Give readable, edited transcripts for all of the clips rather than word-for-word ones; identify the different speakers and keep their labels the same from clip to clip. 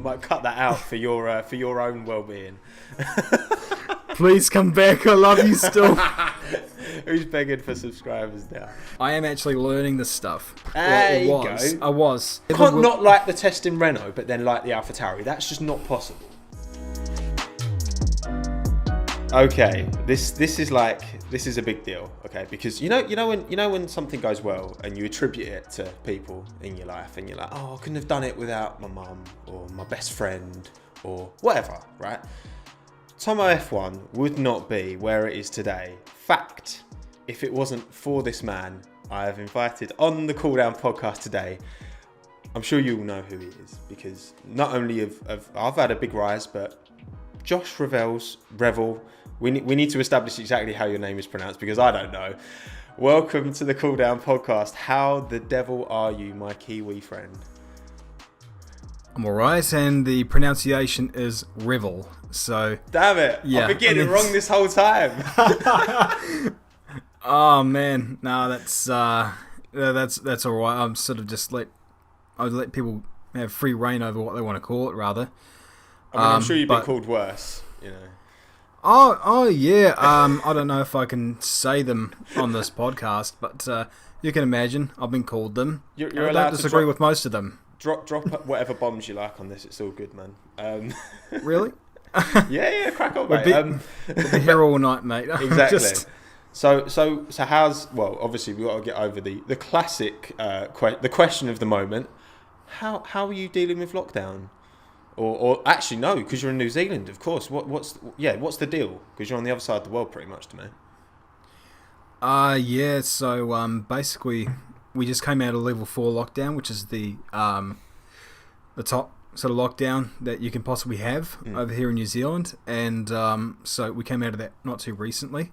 Speaker 1: might cut that out for your own well-being.
Speaker 2: Please come back. I love you still.
Speaker 1: Who's begging for subscribers now?
Speaker 2: I am actually learning this stuff.
Speaker 1: There you
Speaker 2: go. I was.
Speaker 1: You can't not like the test in Renault, but then like the AlphaTauri. That's just not possible. Okay, this is a big deal. Okay, because you know when something goes well and you attribute it to people in your life, and you're like, oh, I couldn't have done it without my mum or my best friend or whatever, right? Tomo F1 would not be where it is today. Fact, if it wasn't for this man I have invited on the Cool Down podcast today. I'm sure you all know who he is, because not only have I've had a big rise, but Josh REVELL. We need to establish exactly how your name is pronounced, because I don't know. Welcome to the Cool Down podcast. How the devil are you, my Kiwi friend?
Speaker 2: I'm alright, and the pronunciation is REVELL. So
Speaker 1: damn it!
Speaker 2: Yeah,
Speaker 1: I've been getting it wrong this whole time.
Speaker 2: Oh man, no, that's alright. I'm sort of just I'd let people have free reign over what they want to call it, rather.
Speaker 1: I mean, I'm sure you've been called worse, you know.
Speaker 2: Oh yeah. I don't know if I can say them on this podcast, but you can imagine I've been called them.
Speaker 1: You're
Speaker 2: I
Speaker 1: allowed
Speaker 2: don't disagree with most of them.
Speaker 1: Drop whatever bombs you like on this. It's all good, man.
Speaker 2: Really?
Speaker 1: Yeah, crack on, mate.
Speaker 2: We'll be here all night, mate.
Speaker 1: Exactly. So how's, well, obviously we've got to get over the classic the question of the moment. How are you dealing with lockdown? Or actually no, because you're in New Zealand, of course. What's the deal? Because you're on the other side of the world, pretty much, to me.
Speaker 2: Yeah. So basically, we just came out of level 4 lockdown, which is the top sort of lockdown that you can possibly have over here in New Zealand, and so we came out of that not too recently.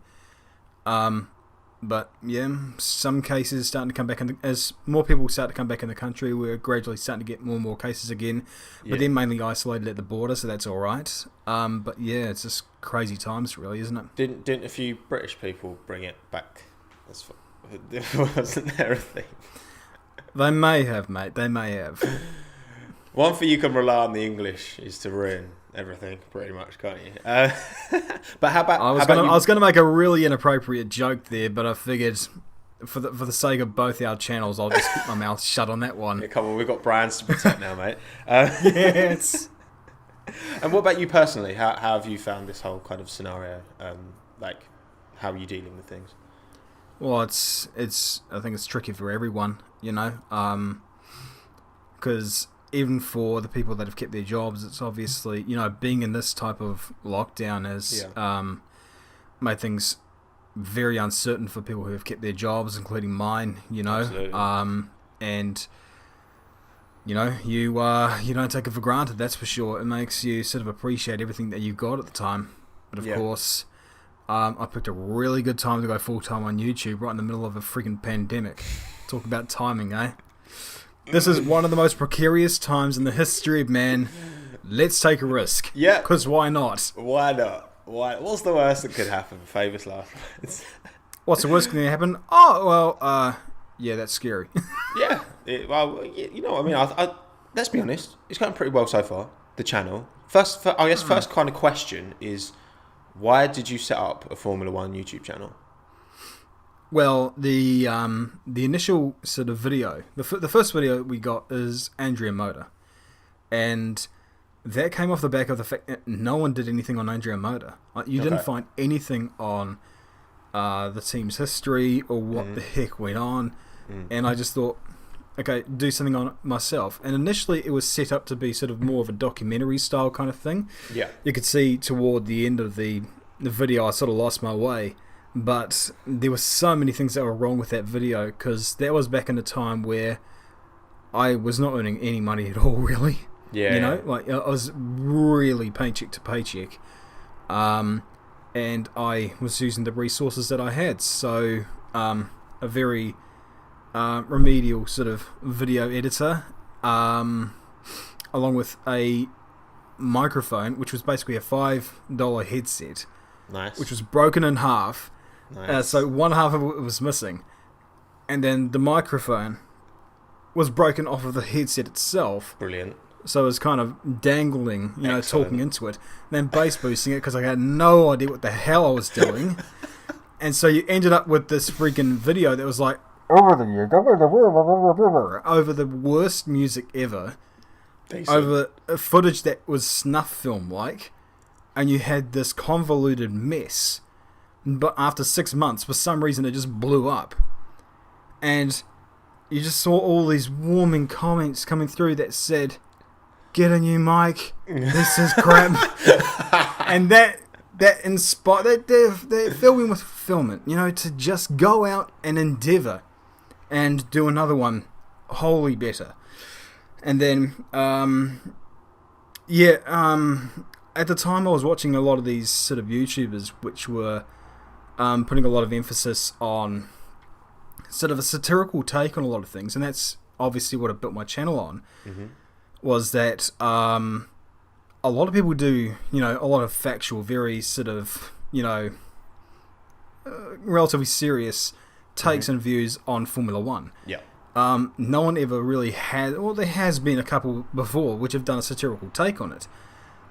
Speaker 2: But yeah, some cases starting to come back, as more people start to come back in the country, we're gradually starting to get more and more cases again. But they're mainly isolated at the border, so that's all right. But yeah, it's just crazy times, really, isn't it?
Speaker 1: Didn't a few British people bring it back? Wasn't there a thing?
Speaker 2: They may have, mate. They may have.
Speaker 1: One thing you can rely on the English is to ruin everything, pretty much, can't you? But how about? I
Speaker 2: was going to make a really inappropriate joke there, but I figured, for the sake of both our channels, I'll just keep my mouth shut on that one.
Speaker 1: Yeah, come on, we've got brands to protect now, mate.
Speaker 2: Yes.
Speaker 1: And what about you personally? How have you found this whole kind of scenario? How are you dealing with things?
Speaker 2: Well, it's. I think it's tricky for everyone, you know, because even for the people that have kept their jobs, it's obviously, you know, being in this type of lockdown has made things very uncertain for people who have kept their jobs, including mine, you know.
Speaker 1: Absolutely.
Speaker 2: And you know, you don't take it for granted, that's for sure. It makes you sort of appreciate everything that you've got at the time. But of course, I picked a really good time to go full-time on YouTube right in the middle of a freaking pandemic. Talk about timing, eh? This is one of the most precarious times in the history of man. Let's take a risk.
Speaker 1: Yeah.
Speaker 2: Because why not?
Speaker 1: Why not? What's the worst that could happen? Famous last words.
Speaker 2: What's the worst that can happen? Oh, well, yeah, that's scary.
Speaker 1: Yeah. Well, you know what I mean? I let's be honest. It's going pretty well so far, the channel. First kind of question is, why did you set up a Formula 1 YouTube channel?
Speaker 2: Well, the initial sort of video, the first video we got is Andrea Motor, and that came off the back of the fact that no one did anything on Andrea Motor. Like, you didn't find anything on the team's history or what the heck went on, and I just thought, okay, do something on it myself. And initially it was set up to be sort of more of a documentary style kind of thing.
Speaker 1: Yeah.
Speaker 2: You could see toward the end of the video I sort of lost my way. But there were so many things that were wrong with that video, because that was back in a time where I was not earning any money at all, really.
Speaker 1: Yeah.
Speaker 2: You know, like I was really paycheck to paycheck. And I was using the resources that I had. So, a very remedial sort of video editor, along with a microphone, which was basically a $5 headset.
Speaker 1: Nice.
Speaker 2: Which was broken in half.
Speaker 1: Nice.
Speaker 2: So one half of it was missing. And then the microphone was broken off of the headset itself.
Speaker 1: Brilliant.
Speaker 2: so it was kind of dangling,
Speaker 1: Excellent.
Speaker 2: talking into it, then bass boosting it because I had no idea what the hell I was doing, and so you ended up with this freaking video that was like over the worst music ever,
Speaker 1: Decent.
Speaker 2: over footage that was snuff film like, and you had this convoluted mess. But after 6 months, for some reason, it just blew up, and you just saw all these warming comments coming through that said, "Get a new mic. This is crap." And that inspired. They're filled me with fulfillment, to just go out and endeavour and do another one wholly better. And then, at the time I was watching a lot of these sort of YouTubers which were putting a lot of emphasis on sort of a satirical take on a lot of things, and that's obviously what I built my channel on.
Speaker 1: Mm-hmm.
Speaker 2: Was that a lot of people do, a lot of factual, very sort of, relatively serious takes and views on Formula One.
Speaker 1: Yeah.
Speaker 2: No one ever really had, well, there has been a couple before which have done a satirical take on it.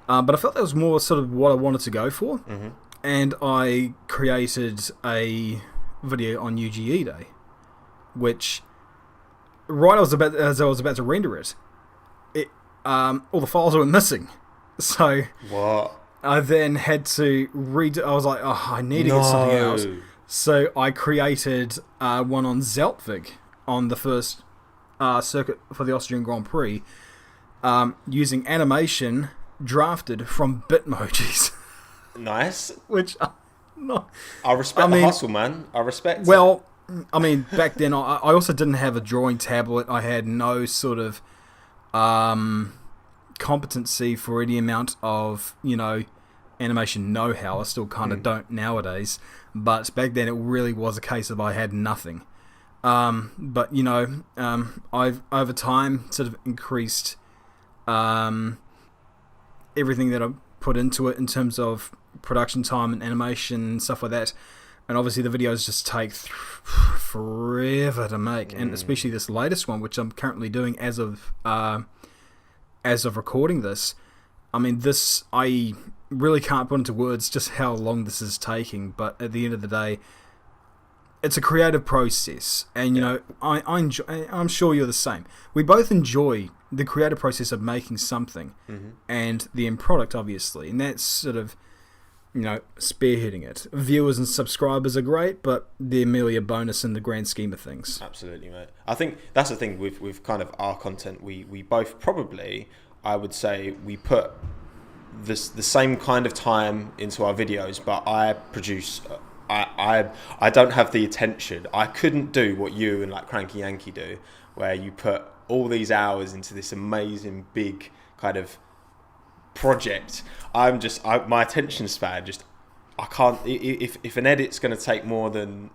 Speaker 2: But I felt that was more sort of what I wanted to go for.
Speaker 1: Mm-hmm.
Speaker 2: And I created a video on UGE Day, which, right as I was about to render it, all the files were missing. So
Speaker 1: What?
Speaker 2: I then had to redo. I was like, oh, I need to get something else. So I created one on Zeltvig on the first circuit for the Austrian Grand Prix, using animation drafted from Bitmojis.
Speaker 1: Nice.
Speaker 2: Which,
Speaker 1: I respect the hustle, man. I respect
Speaker 2: Well, I mean, back then, I also didn't have a drawing tablet. I had no sort of competency for any amount of, animation know-how. I still kind of don't nowadays. But back then, it really was a case of I had nothing. But, I've, over time, sort of increased everything that I put into it in terms of production time and animation and stuff like that. And obviously the videos just take forever to make, and especially this latest one, which I'm currently doing as of recording this. I mean, I really can't put into words just how long this is taking, but at the end of the day, it's a creative process, and I enjoy. I'm sure you're the same. We both enjoy the creative process of making something, and the end product, obviously, and that's sort of, spearheading it. Viewers and subscribers are great, but they're merely a bonus in the grand scheme of things.
Speaker 1: Absolutely, mate. I think that's the thing with kind of our content. We both probably, I would say, we put the same kind of time into our videos, but I produce. I don't have the attention. I couldn't do what you and like Cranky Yankee do, where you put all these hours into this amazing big kind of project. My attention span I can't. If an edit's going to take more than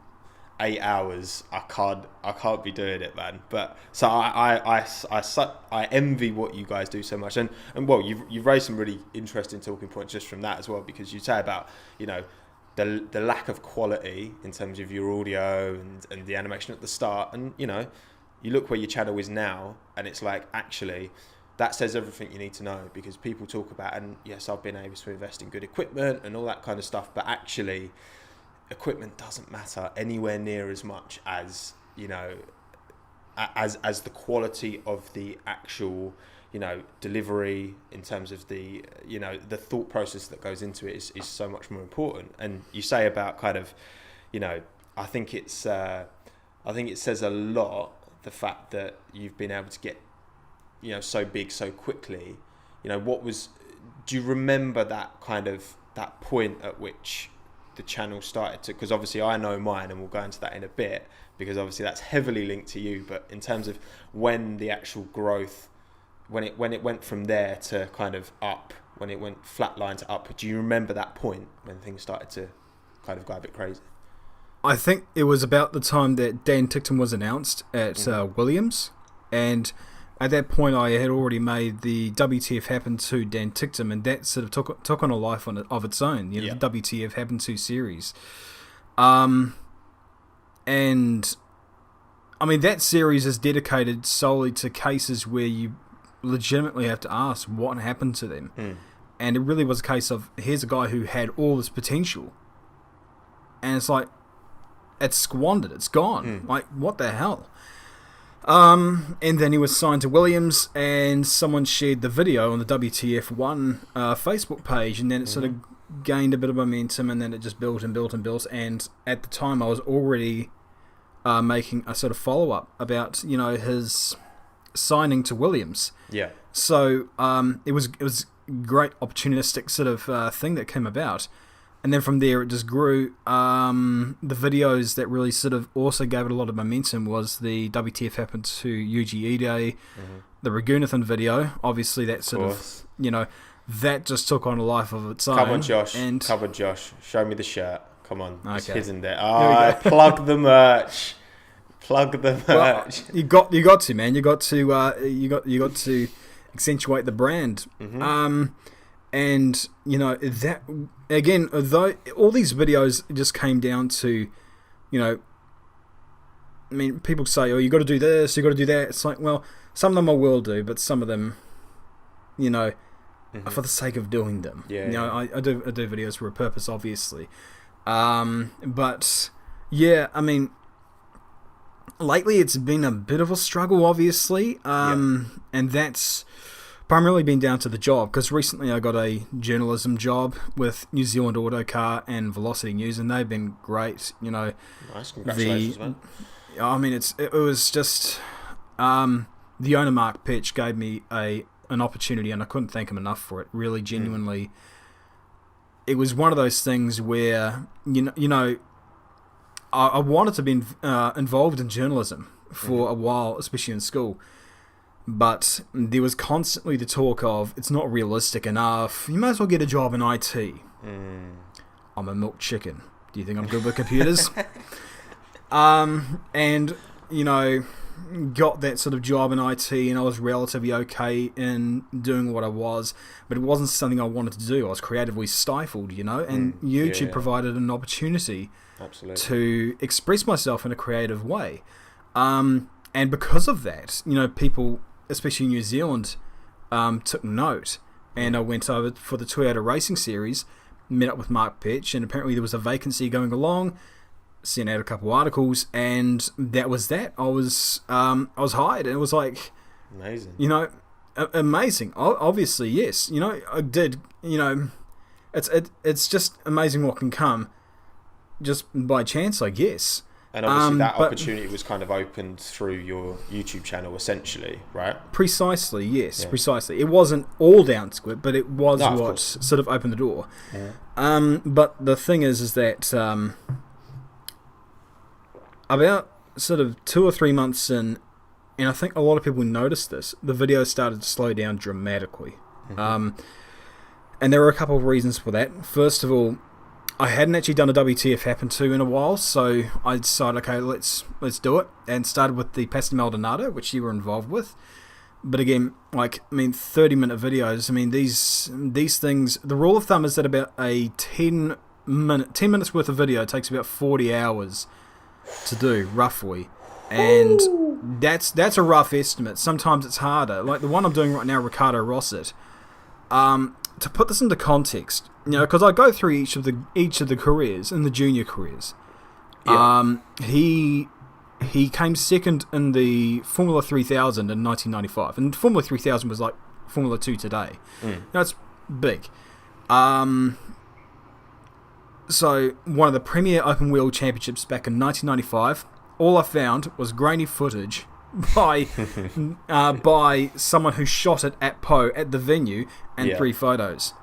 Speaker 1: 8 hours, I can't be doing it, man. But so I envy what you guys do so much, and well, you've raised some really interesting talking points just from that as well, because you say about the lack of quality in terms of your audio and the animation at the start, and you look where your channel is now, and it's like, actually that says everything you need to know, because people talk about, and yes, I've been able to invest in good equipment and all that kind of stuff, but actually equipment doesn't matter anywhere near as much as as the quality of the actual delivery, in terms of the the thought process that goes into it is so much more important. And you say about kind of I think it says a lot, the fact that you've been able to get so big so quickly. Do you remember that point at which the channel started to, because obviously I know mine, and we'll go into that in a bit, because obviously that's heavily linked to you, but in terms of when the actual growth, when it went from there to kind of up, when it went flatline to up, do you remember that point when things started to kind of go a bit crazy?
Speaker 2: I think it was about the time that Dan Tickton was announced at Williams, and at that point I had already made the WTF Happened to Dan Tickton, and that sort of took on a life of its own, the WTF Happened to series. And I mean, that series is dedicated solely to cases where you legitimately have to ask what happened to them. And it really was a case of, here's a guy who had all this potential, and it's like, it's squandered, it's gone. Like, what the hell? And then he was signed to Williams, and someone shared the video on the WTF1 Facebook page, and then it sort of gained a bit of momentum, and then it just built and built and built. And at the time, I was already making a sort of follow-up about, you know, his signing to Williams.
Speaker 1: Yeah.
Speaker 2: So it was great opportunistic sort of thing that came about. And then from there, it just grew. The videos that really sort of also gave it a lot of momentum was the WTF happened to Yuji Ide, the Ragunathan video. Obviously, that sort of, you know, that just took on a life of its own.
Speaker 1: Come on, Josh.
Speaker 2: And
Speaker 1: Come on, Josh. Show me the shirt. Come on. It's
Speaker 2: Okay.
Speaker 1: hidden there. Plug the merch. Plug the merch.
Speaker 2: well, you got to, man. You got to accentuate the brand. And you know that again, though all these videos just came down to, you know, I mean, people say, oh, you got to do this, you got to do that. It's like, well, some of them I will do, but some of them, you know, are for the sake of doing them.
Speaker 1: Yeah,
Speaker 2: you know, I do videos for a purpose, obviously. But yeah, I mean, lately it's been a bit of a struggle, obviously, and that's primarily been down to the job, because recently I got a journalism job with New Zealand Autocar and Velocity News, and they've been great. You know,
Speaker 1: nice, congratulations, man.
Speaker 2: I mean, it was just the owner Mark Pitch gave me an opportunity, and I couldn't thank him enough for it. Really, genuinely, it was one of those things where you know, I wanted to be involved in journalism for a while, especially in school. But there was constantly the talk of, it's not realistic enough, you might as well get a job in IT. I'm a milk chicken. Do you think I'm good with computers? And, you know, got that sort of job in IT, and I was relatively okay in doing what I was, but it wasn't something I wanted to do. I was creatively stifled, you know, and YouTube provided an opportunity to express myself in a creative way. And because of that, you know, people, especially in New Zealand, took note, and I went over for the Toyota Racing Series, met up with Mark Pitch, and apparently there was a vacancy going along, sent out a couple articles, and that was that. I was hired, and it was like,
Speaker 1: amazing,
Speaker 2: you know, amazing. Obviously, yes, you know, I did, you know, it's just amazing what can come just by chance, I guess.
Speaker 1: And obviously that opportunity was kind of opened through your YouTube channel, essentially, right?
Speaker 2: Precisely, yes, precisely. It wasn't all down to it, but it was what sort of opened the door. But the thing is that about sort of 2 or 3 months in, and I think a lot of people noticed this, the video started to slow down dramatically. And there were a couple of reasons for that. First of all, I hadn't actually done a WTF Happen To in a while, so I decided, okay, let's do it, and started with the Pasta Maldonado, which you were involved with. But again, like, I mean, 30-minute videos, I mean, these things, the rule of thumb is that about a 10 minutes worth of video takes about 40 hours to do, roughly. And that's a rough estimate. Sometimes it's harder. Like the one I'm doing right now, Ricardo Rosset. To put this into context, you know, because I go through each of the careers, in the junior careers. He came second in the Formula 3000 in 1995, and Formula 3000 was like Formula 2 today. That's big. So one of the premier open wheel championships back in 1995. All I found was grainy footage by someone who shot it at Poe at the venue, and 3 photos.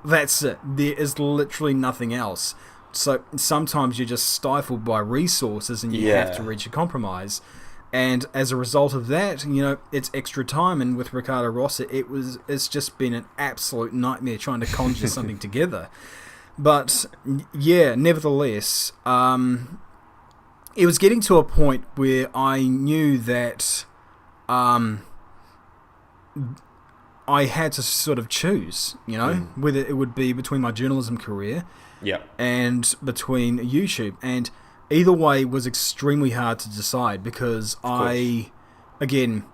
Speaker 2: That's it. There is literally nothing else. So sometimes you're just stifled by resources, and you have to reach a compromise. And as a result of that, you know, it's extra time. And with Ricardo Rosset, it's just been an absolute nightmare trying to conjure something together. But yeah, nevertheless, it was getting to a point where I knew that I had to sort of choose, you know, whether it would be between my journalism career and between YouTube. And either way was extremely hard to decide, because again,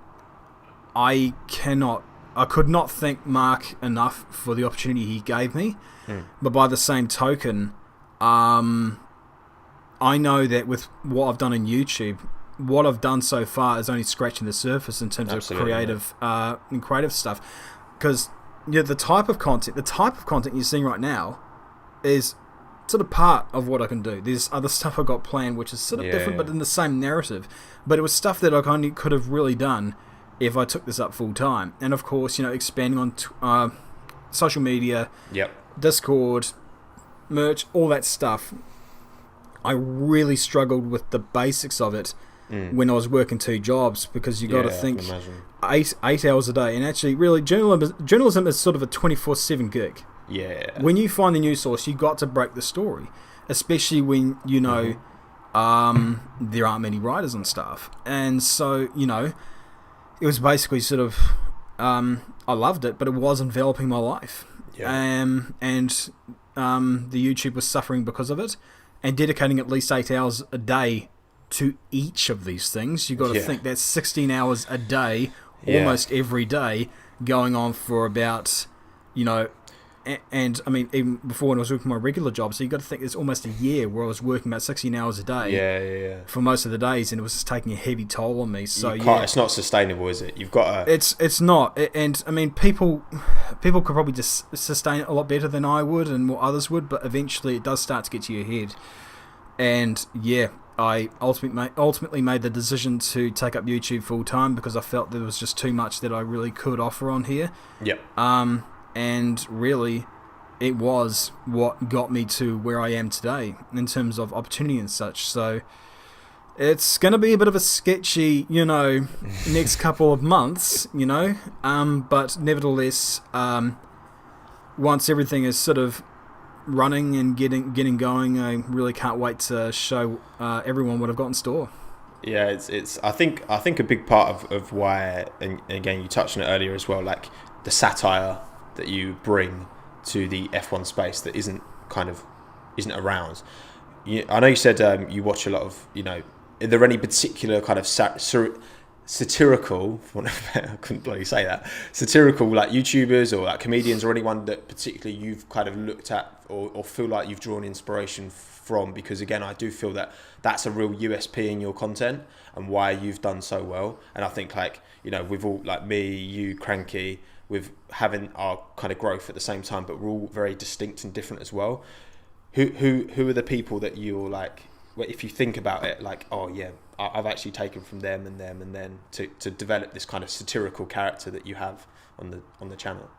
Speaker 2: I could not thank Mark enough for the opportunity he gave me. But by the same token, I know that with what I've done on YouTube, what I've done so far is only scratching the surface in terms of creative stuff. Because the type of content you're seeing right now is sort of part of what I can do. There's other stuff I got planned which is sort of different, but in the same narrative. But it was stuff that I only could have really done if I took this up full time. And of course, expanding on social media, Discord, merch, all that stuff. I really struggled with the basics of it when I was working 2 jobs, because you got to think 8 hours a day. And actually, really, journalism is sort of a 24/7 gig.
Speaker 1: Yeah.
Speaker 2: When you find the news source, you got to break the story, especially when there aren't many writers and stuff. And so it was basically sort of I loved it, but it was enveloping my life. And the YouTube was suffering because of it, and dedicating at least 8 hours a day to each of these things. You got to think that's 16 hours a day, almost every day, going on for about and I mean, even before when I was working my regular job, so you got to think it's almost a year where I was working about 16 hours a day for most of the days, and it was just taking a heavy toll on me. So
Speaker 1: it's not sustainable, is it? You've got to...
Speaker 2: It's not, and I mean, people could probably just sustain it a lot better than I would and what others would, but eventually it does start to get to your head. And I ultimately made the decision to take up YouTube full time because I felt there was just too much that I really could offer on here. And really, it was what got me to where I am today in terms of opportunity and such. So it's going to be a bit of a sketchy, next couple of months, but nevertheless, once everything is sort of running and getting going, I really can't wait to show everyone what I've got in store.
Speaker 1: Yeah, it's. I think a big part of why, and again, you touched on it earlier as well, like the satire that you bring to the F1 space that isn't around. I know you said you watch a lot of, are there any particular kind of satirical, I couldn't bloody say that, satirical like YouTubers or like comedians or anyone that particularly you've kind of looked at or feel like you've drawn inspiration from? Because again, I do feel that that's a real USP in your content and why you've done so well. And I think we've all, like me, you, Cranky, with having our kind of growth at the same time, but we're all very distinct and different as well. Who are the people that you're like, if you think about it, like, oh yeah, I've actually taken from them and then to develop this kind of satirical character that you have on the channel?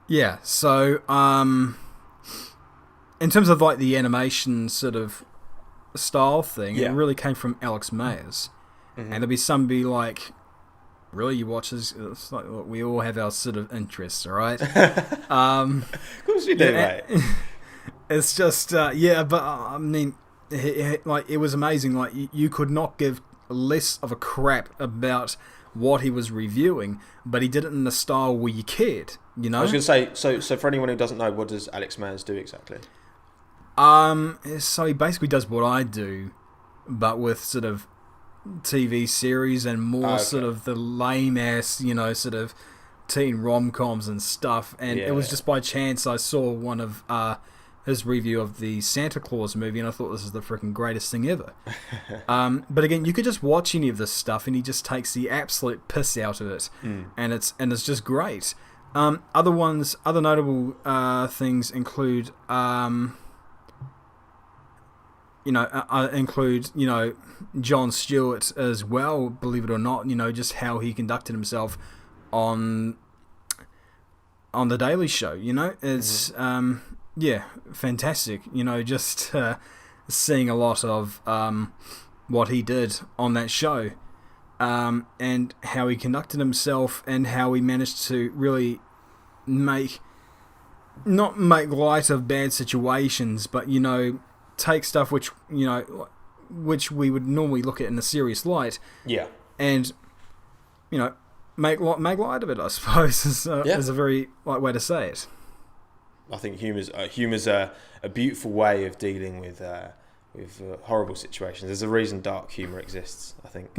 Speaker 1: Yeah.
Speaker 2: So in terms of like the animation sort of style thing, it really came from Alex Mayers, and there'll be somebody like, really, you watch this? It's like, look, we all have our sort of interests, all right?
Speaker 1: Of course you do, mate.
Speaker 2: It's just, but I mean, it was amazing. Like, you could not give less of a crap about what he was reviewing, but he did it in a style where you cared, I
Speaker 1: was going to say, so for anyone who doesn't know, what does Alex Mayers do exactly?
Speaker 2: So he basically does what I do, but with sort of TV series and more sort of the lame ass, sort of teen rom-coms and stuff. And it was just by chance I saw one of his review of the Santa Claus movie, and I thought this is the freaking greatest thing ever. But again, you could just watch any of this stuff and he just takes the absolute piss out of it, and it's just great. Other notable things include include Jon Stewart as well, believe it or not, just how he conducted himself on the Daily Show, it's fantastic, just seeing a lot of what he did on that show, and how he conducted himself and how he managed to really not make light of bad situations, but take stuff which we would normally look at in a serious light, and make light of it, I suppose, is a very light way to say it.
Speaker 1: I think humor's a beautiful way of dealing with horrible situations. There's a reason dark humor exists, I think.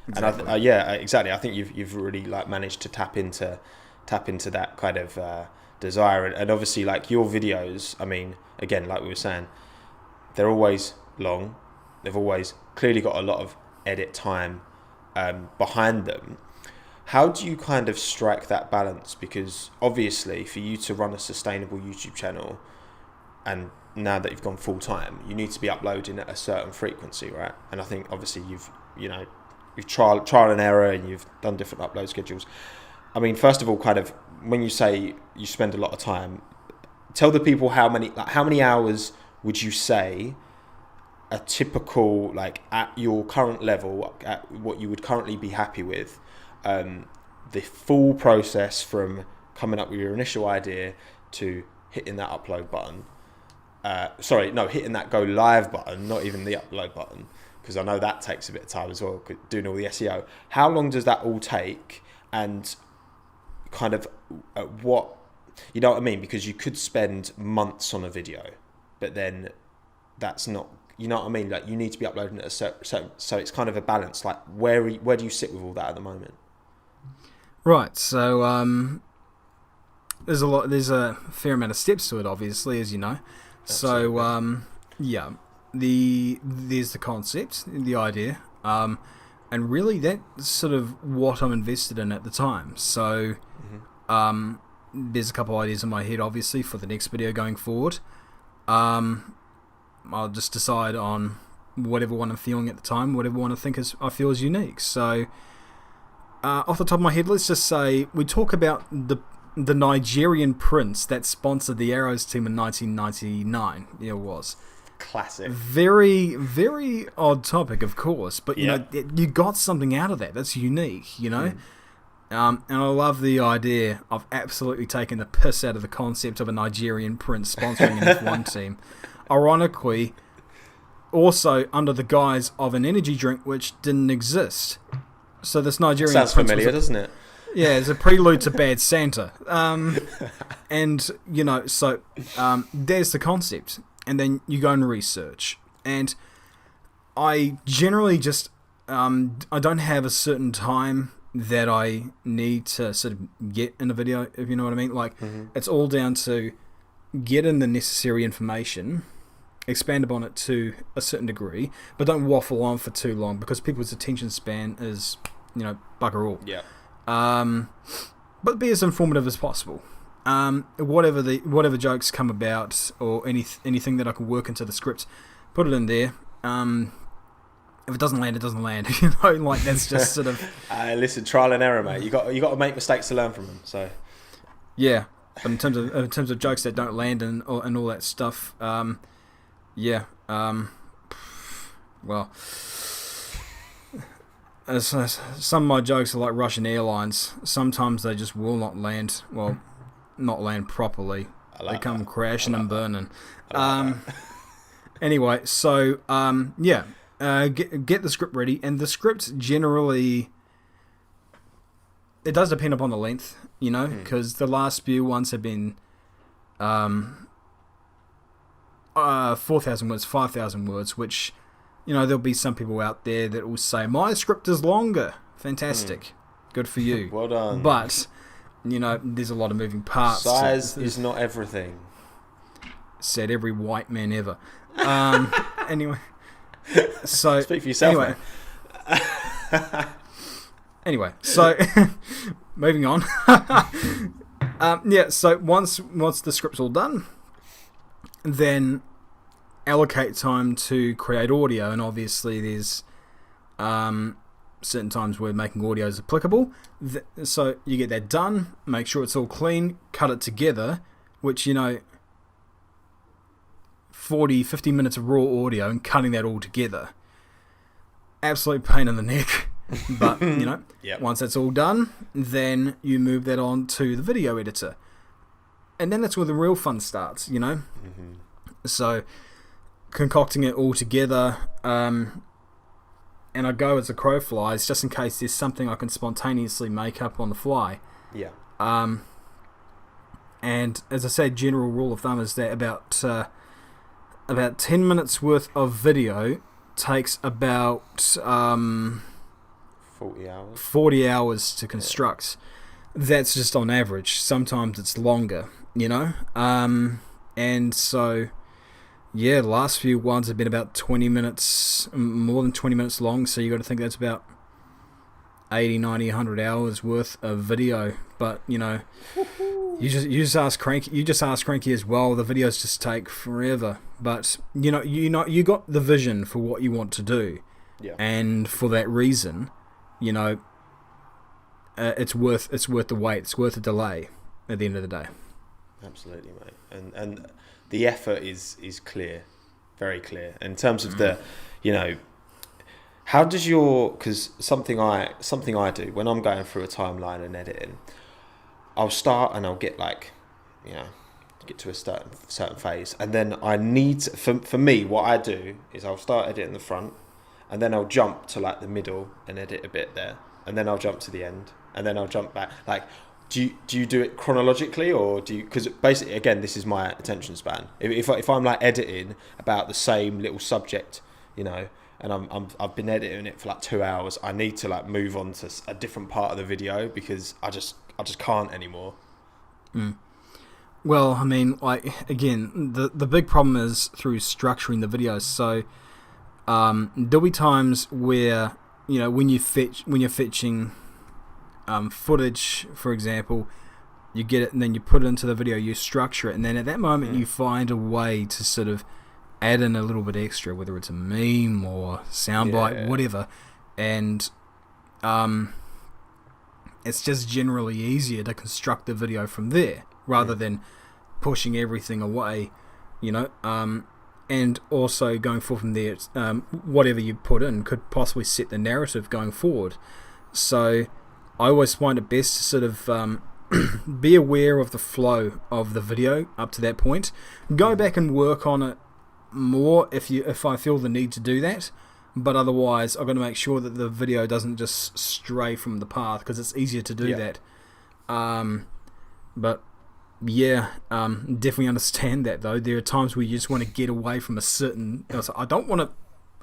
Speaker 2: Exactly.
Speaker 1: And yeah, exactly. I think you've really like managed to tap into that kind of desire, and obviously like your videos. I mean, again, like we were saying, they're always long. They've always clearly got a lot of edit time behind them. How do you kind of strike that balance? Because obviously, for you to run a sustainable YouTube channel, and now that you've gone full time, you need to be uploading at a certain frequency, right? And I think obviously you've trial and error, and you've done different upload schedules. I mean, first of all, kind of when you say you spend a lot of time, tell the people how many hours would you say a typical, like at your current level, at what you would currently be happy with, the full process from coming up with your initial idea to hitting that upload button. Hitting that go live button, not even the upload button, because I know that takes a bit of time as well, doing all the SEO. How long does that all take? And kind of what, you know what I mean? Because you could spend months on a video, but then that's not, you know what I mean? Like you need to be uploading at a certain, so it's kind of a balance. Like where do you sit with all that at the moment?
Speaker 2: Right. So there's a fair amount of steps to it, obviously, as you know.
Speaker 1: Absolutely.
Speaker 2: So yeah, there's the concept, the idea, and really that's sort of what I'm invested in at the time. So there's a couple ideas in my head, obviously, for the next video going forward. I'll just decide on whatever one I'm feeling at the time, whatever one I feel is unique. So off the top of my head, let's just say we talk about the Nigerian prince that sponsored the Arrows team in 1999. It was
Speaker 1: Classic.
Speaker 2: very, very odd topic, of course, but you know, you got something out of that. That's unique, you know. And I love the idea of absolutely taking the piss out of the concept of a Nigerian prince sponsoring an F1 team. Ironically, also under the guise of an energy drink which didn't exist. So this Nigerian
Speaker 1: sounds
Speaker 2: prince
Speaker 1: familiar, doesn't it?
Speaker 2: Yeah, it's a prelude to Bad Santa. And, you know, so there's the concept. And then you go and research. And I generally just, I don't have a certain time that I need to sort of get in a video, if you know what I mean. Like, it's all down to get in the necessary information, expand upon it to a certain degree, but don't waffle on for too long, because people's attention span is, you know, bugger all.
Speaker 1: Yeah.
Speaker 2: But be as informative as possible. Whatever jokes come about, or anything that I can work into the script, put it in there. If it doesn't land, it doesn't land. You know, like that's just sort of.
Speaker 1: Listen, trial and error, mate. You got to make mistakes to learn from them. So. Yeah.
Speaker 2: But in terms of jokes that don't land and all that stuff, well. Some of my jokes are like Russian airlines. Sometimes they just will not land. Well, not land properly. They come crashing and burning. Anyway, so get the script ready, and the script generally, it does depend upon the length, you know, because the last few ones have been 4,000 words, 5,000 words, which, you know, there'll be some people out there that will say, my script is longer. Fantastic. Good for you.
Speaker 1: Well done.
Speaker 2: But, you know, there's a lot of moving parts.
Speaker 1: Size is not everything.
Speaker 2: Said every white man ever. Anyway. So,
Speaker 1: speak for yourself.
Speaker 2: Anyway, so moving on. So once the script's all done, then allocate time to create audio, and obviously there's certain times where making audio is applicable. So you get that done, make sure it's all clean, cut it together, which, you know, 40-50 minutes of raw audio and cutting that all together, absolute pain in the neck. But, you know, once that's all done, then you move that on to the video editor, and then that's where the real fun starts, you know. So concocting it all together, and I go as the crow flies, just in case there's something I can spontaneously make up on the fly. And as I said, general rule of thumb is that about 10 minutes worth of video takes about
Speaker 1: 40 hours.
Speaker 2: 40 hours to construct. That's just on average. Sometimes it's longer, you know? And so, yeah, the last few ones have been about 20 minutes, more than 20 minutes long, so you got to think that's about 80, 90, 100 hours worth of video. But, you know, you just ask Cranky as well. The videos just take forever. But, you got the vision for what you want to do.
Speaker 1: Yeah.
Speaker 2: And for that reason, you know, it's worth the wait. It's worth the delay at the end of the day.
Speaker 1: Absolutely, mate. And the effort is clear, very clear. In terms of the, you know, how does because something I do when I'm going through a timeline and editing, I'll start and I'll get like, you know, get to a certain phase, and then I need to, for me, what I do is I'll start editing the front, and then I'll jump to like the middle and edit a bit there, and then I'll jump to the end, and then I'll jump back. Like, do you do it chronologically, or do you? Because basically, again, this is my attention span. If I'm like editing about the same little subject, you know, and I've been editing it for like 2 hours, I need to like move on to a different part of the video because I just can't anymore.
Speaker 2: Well, I mean, like, again, the big problem is through structuring the videos. So there'll be times where, you know, when you're fetching footage, for example, you get it and then you put it into the video, you structure it, and then at that moment you find a way to sort of add in a little bit extra, whether it's a meme or soundbite, whatever, and it's just generally easier to construct the video from there rather than pushing everything away, you know. And also going forward from there, whatever you put in could possibly set the narrative going forward. So I always find it best to sort of be aware of the flow of the video up to that point. Go back and work on it more if I feel the need to do that. But otherwise, I've got to make sure that the video doesn't just stray from the path, because it's easier to do that. But yeah, definitely understand that though. There are times where you just want to get away from a certain. I don't want to.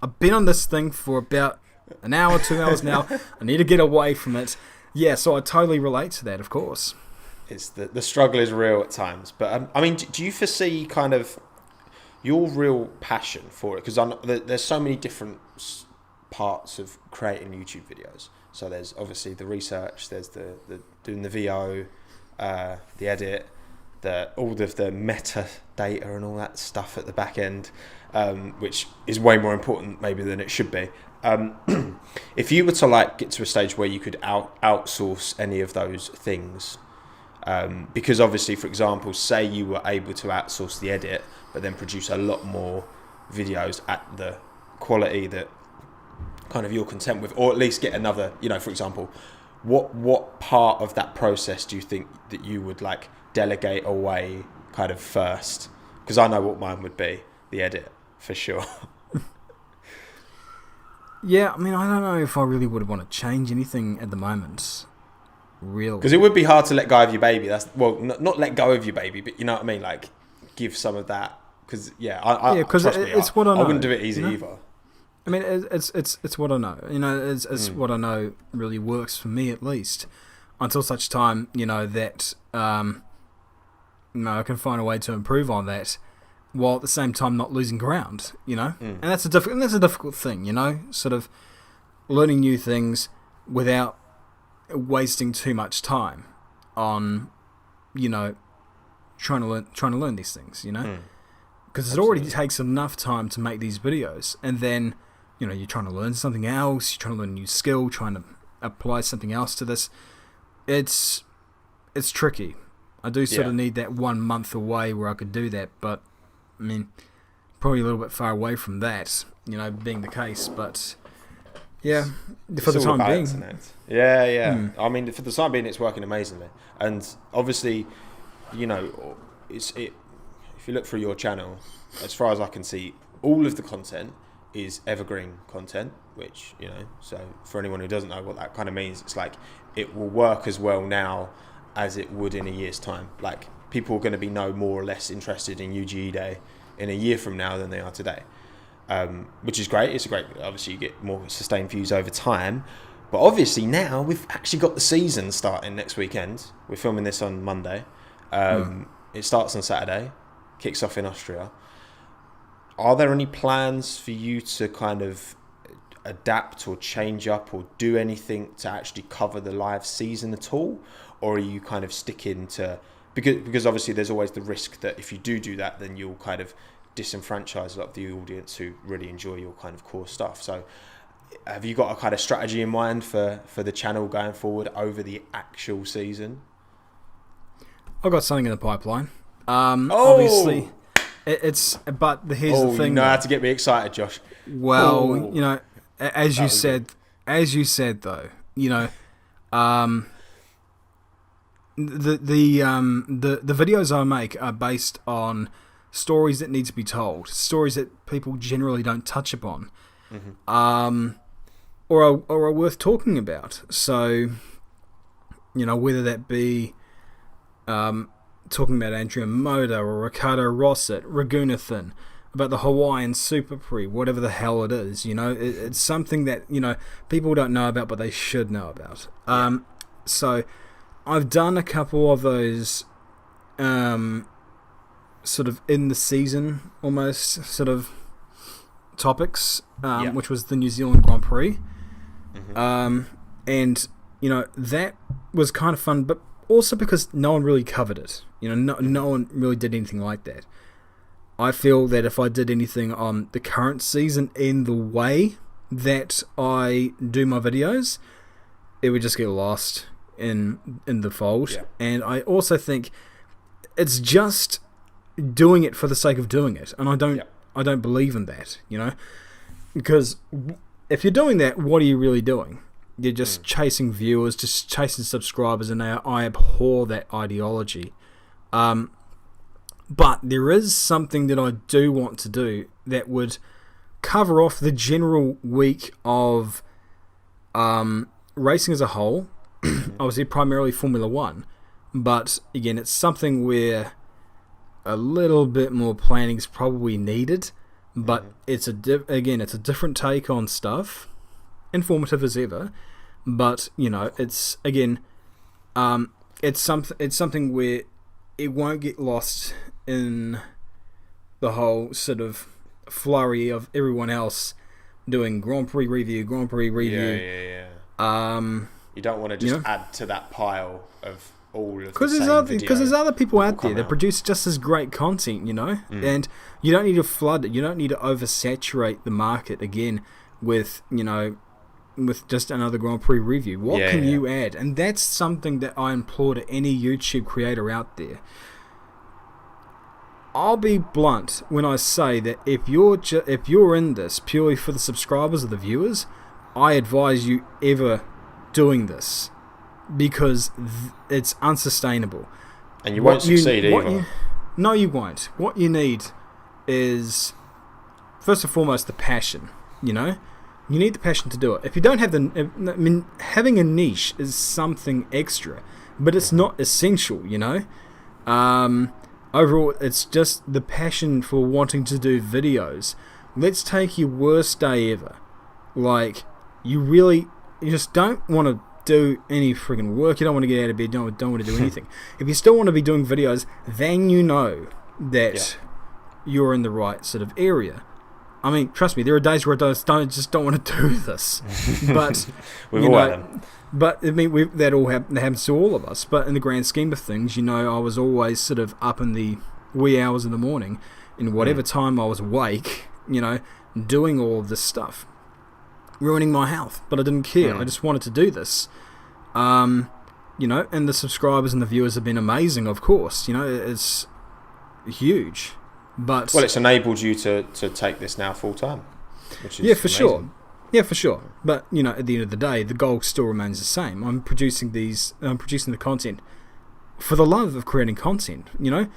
Speaker 2: I've been on this thing for about an hour, 2 hours now. I need to get away from it. Yeah, so I totally relate to that, of course.
Speaker 1: It's the struggle is real at times, but I mean, do you foresee kind of your real passion for it? Because there's so many different parts of creating YouTube videos. So there's obviously the research, there's the doing the VO, the edit, all of the meta data and all that stuff at the back end, which is way more important maybe than it should be. If you were to like get to a stage where you could outsource any of those things, because obviously, for example, say you were able to outsource the edit, but then produce a lot more videos at the quality that kind of you're content with, or at least get another, you know, for example, what part of that process do you think that you would like delegate away kind of first? Because I know what mine would be, the edit, for sure.
Speaker 2: Yeah, I mean, I don't know if I really would want to change anything at the moment. Really.
Speaker 1: Because it would be hard to let go of your baby. Not let go of your baby, but you know what I mean? Like, give some of that. Because, it's what I know. I wouldn't do it easy either.
Speaker 2: I mean, it's what I know. You know, it's what I know really works for me, at least. Until such time, you know, that I can find a way to improve on that, while at the same time not losing ground, you know? And that's a difficult thing, you know? Sort of learning new things without wasting too much time on, you know, trying to learn these things, you know? Because it already takes enough time to make these videos, and then, you know, you're trying to learn something else, you're trying to learn a new skill, trying to apply something else to this. It's tricky. I do sort of need that 1 month away where I could do that, but I mean, probably a little bit far away from that, you know, being the case, but yeah, for the time being.
Speaker 1: Yeah. I mean, for the time being, it's working amazingly. And obviously, you know, if you look through your channel, as far as I can see, all of the content is evergreen content, which, you know, so for anyone who doesn't know what that kind of means, it's like it will work as well now as it would in a year's time. Like, people are going to be no more or less interested in UGE Day in a year from now than they are today, which is great. It's great. Obviously, you get more sustained views over time, But obviously now we've actually got the season starting next weekend. We're filming this on Monday. It starts on Saturday, kicks off in Austria. Are there any plans for you to kind of adapt or change up or do anything to actually cover the live season at all? Or are you kind of sticking to... Because obviously there's always the risk that if you do that, then you'll kind of disenfranchise a lot of the audience who really enjoy your kind of core stuff. So have you got a kind of strategy in mind for the channel going forward over the actual season?
Speaker 2: I've got something in the pipeline. Obviously, it's... But here's the thing.
Speaker 1: You know how to get me excited, Josh.
Speaker 2: Well, you know, as you said, though, you know, the videos I make are based on stories that need to be told, stories that people generally don't touch upon, or are worth talking about. So, you know, whether that be talking about Andrea Moda or Ricardo Rossett, Ragunathan, about the Hawaiian Super Prix, whatever the hell it is, you know, it's something that, you know, people don't know about, but they should know about. So I've done a couple of those sort of in the season almost sort of topics, which was the New Zealand Grand Prix. And, you know, that was kind of fun, but also because no one really covered it. You know, no one really did anything like that. I feel that if I did anything on the current season in the way that I do my videos, it would just get lost in the fold. Yeah. And I also think it's just doing it for the sake of doing it, and I don't believe in that, you know, because if you're doing that, what are you really doing? You're just chasing viewers, just chasing subscribers, and I abhor that ideology. But there is something that I do want to do that would cover off the general week of racing as a whole. Obviously, primarily Formula One. But again, it's something where a little bit more planning is probably needed. But it's a different take on stuff. Informative as ever. But, you know, it's, again, it's something where it won't get lost in the whole sort of flurry of everyone else doing Grand Prix review.
Speaker 1: Yeah. You don't want to just add to that pile of all of the same videos.
Speaker 2: Because there's other people out there that produce just as great content, you know? And you don't need to flood it. You don't need to oversaturate the market again with, you know, with just another Grand Prix review. What can you add? And that's something that I implore to any YouTube creator out there. I'll be blunt when I say that if you're in this purely for the subscribers or the viewers, I advise you ever doing this, because it's unsustainable.
Speaker 1: And you won't succeed either.
Speaker 2: No, you won't. What you need is, first and foremost, the passion, you know? You need the passion to do it. If you don't have having a niche is something extra, but it's not essential, you know? Overall, it's just the passion for wanting to do videos. Let's take your worst day ever. Like, you just don't want to do any friggin' work. You don't want to get out of bed. You don't want to do anything. If you still want to be doing videos, then you know that you're in the right sort of area. I mean, trust me, there are days where I just don't want to do this. But
Speaker 1: we've all had them.
Speaker 2: But I mean, that happens to all of us. But in the grand scheme of things, you know, I was always sort of up in the wee hours of the morning, in whatever time I was awake, you know, doing all of this stuff, ruining my health. But I didn't care. I just wanted to do this. You know, and the subscribers and the viewers have been amazing, of course. You know, it's huge. But
Speaker 1: it's enabled you to take this now full time, which is
Speaker 2: for sure. Yeah, for sure. But, you know, at the end of the day, the goal still remains the same. I'm producing the content for the love of creating content, you know?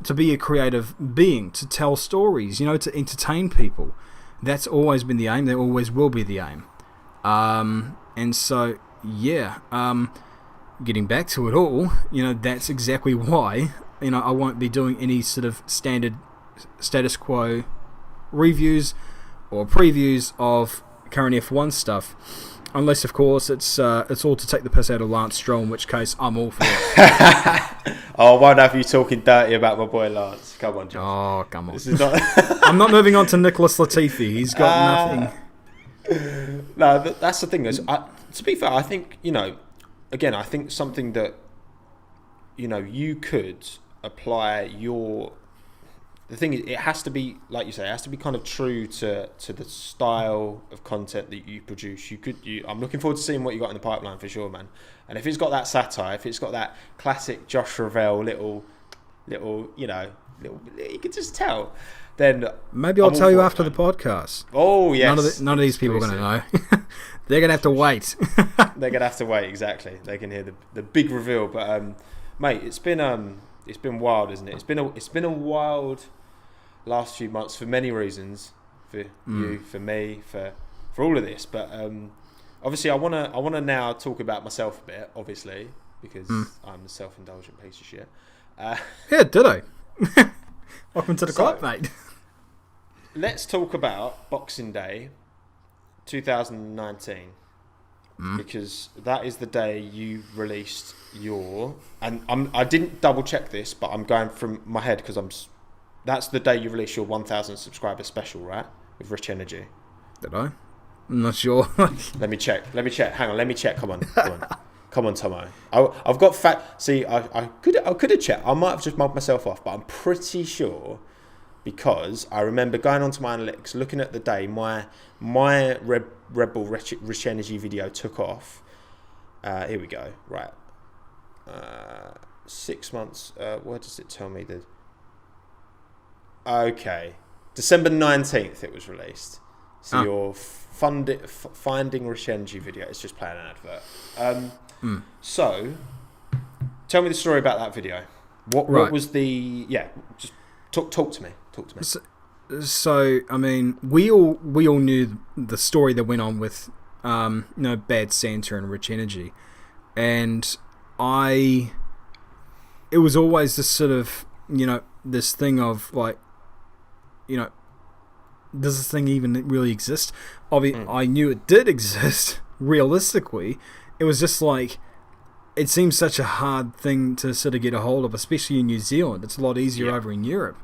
Speaker 2: To be a creative being, to tell stories, you know, to entertain people. That's always been the aim. That always will be the aim. And so, getting back to it all, you know, that's exactly why, you know, I won't be doing any sort of standard status quo reviews or previews of current F1 stuff. Unless, of course, it's all to take the piss out of Lance Stroll, in which case I'm all for it.
Speaker 1: Oh, I won't have you talking dirty about my boy Lance. Come on, Josh.
Speaker 2: Oh, come on.
Speaker 1: This is not...
Speaker 2: I'm not moving on to Nicholas Latifi. He's got nothing.
Speaker 1: No, that's the thing. To be fair, I think, again, I think something that, you could apply your... The thing is, it has to be, like you say, it has to be kind of true to the style of content that you produce. I'm looking forward to seeing what you got in the pipeline for sure, man. And if it's got that satire, if it's got that classic Josh Revell little, you can just tell. Then
Speaker 2: maybe I'll tell you after the podcast.
Speaker 1: Oh yes.
Speaker 2: None of these people are going to know. They're going to have to wait.
Speaker 1: They're going to have to wait. Exactly. They can hear the big reveal. But mate, it's been wild, isn't it? It's been a wild last few months for many reasons, for you, for me, for all of this. But obviously, I wanna now talk about myself a bit, obviously, because I'm a self-indulgent piece of shit.
Speaker 2: Yeah, ditto. Welcome to the club, mate.
Speaker 1: Let's talk about Boxing Day 2019. Because that is the day you released I didn't double check this, but I'm going from my head because that's the day you released your 1,000 subscriber special, right? With Rich Energy.
Speaker 2: Did I? I'm not sure.
Speaker 1: Let me check. Hang on. Let me check. Come on, Tomo. I've got See, I could have checked. I might have just mugged myself off, but I'm pretty sure because I remember going onto my analytics, looking at the day my Rebel Rich Energy video took off. Here we go. Right. 6 months. Where does it tell me? Okay. December 19th it was released. So your Finding Rich Energy video is just playing an advert. So, tell me the story about that video. What was the... Yeah, just talk to me.
Speaker 2: So, I mean, we all knew the story that went on with, Bad Santa and Rich Energy, and it was always this sort of, this thing of like, does this thing even really exist? I knew it did exist. Realistically, it was just like, it seems such a hard thing to sort of get a hold of, especially in New Zealand. It's a lot easier over in Europe,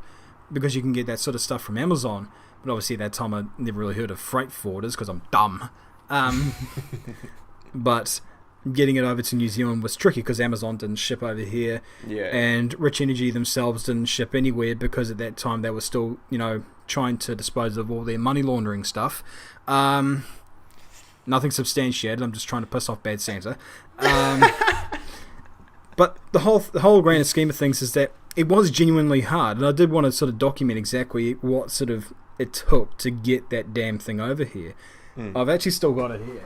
Speaker 2: because you can get that sort of stuff from Amazon. But obviously at that time I never really heard of freight forwarders because I'm dumb. But getting it over to New Zealand was tricky because Amazon didn't ship over here. Yeah. And Rich Energy themselves didn't ship anywhere because at that time they were still, trying to dispose of all their money laundering stuff. Nothing substantiated. I'm just trying to piss off Bad Santa. But the whole grand scheme of things is that it was genuinely hard, and I did want to sort of document exactly what sort of it took to get that damn thing over here. I've actually still got it here.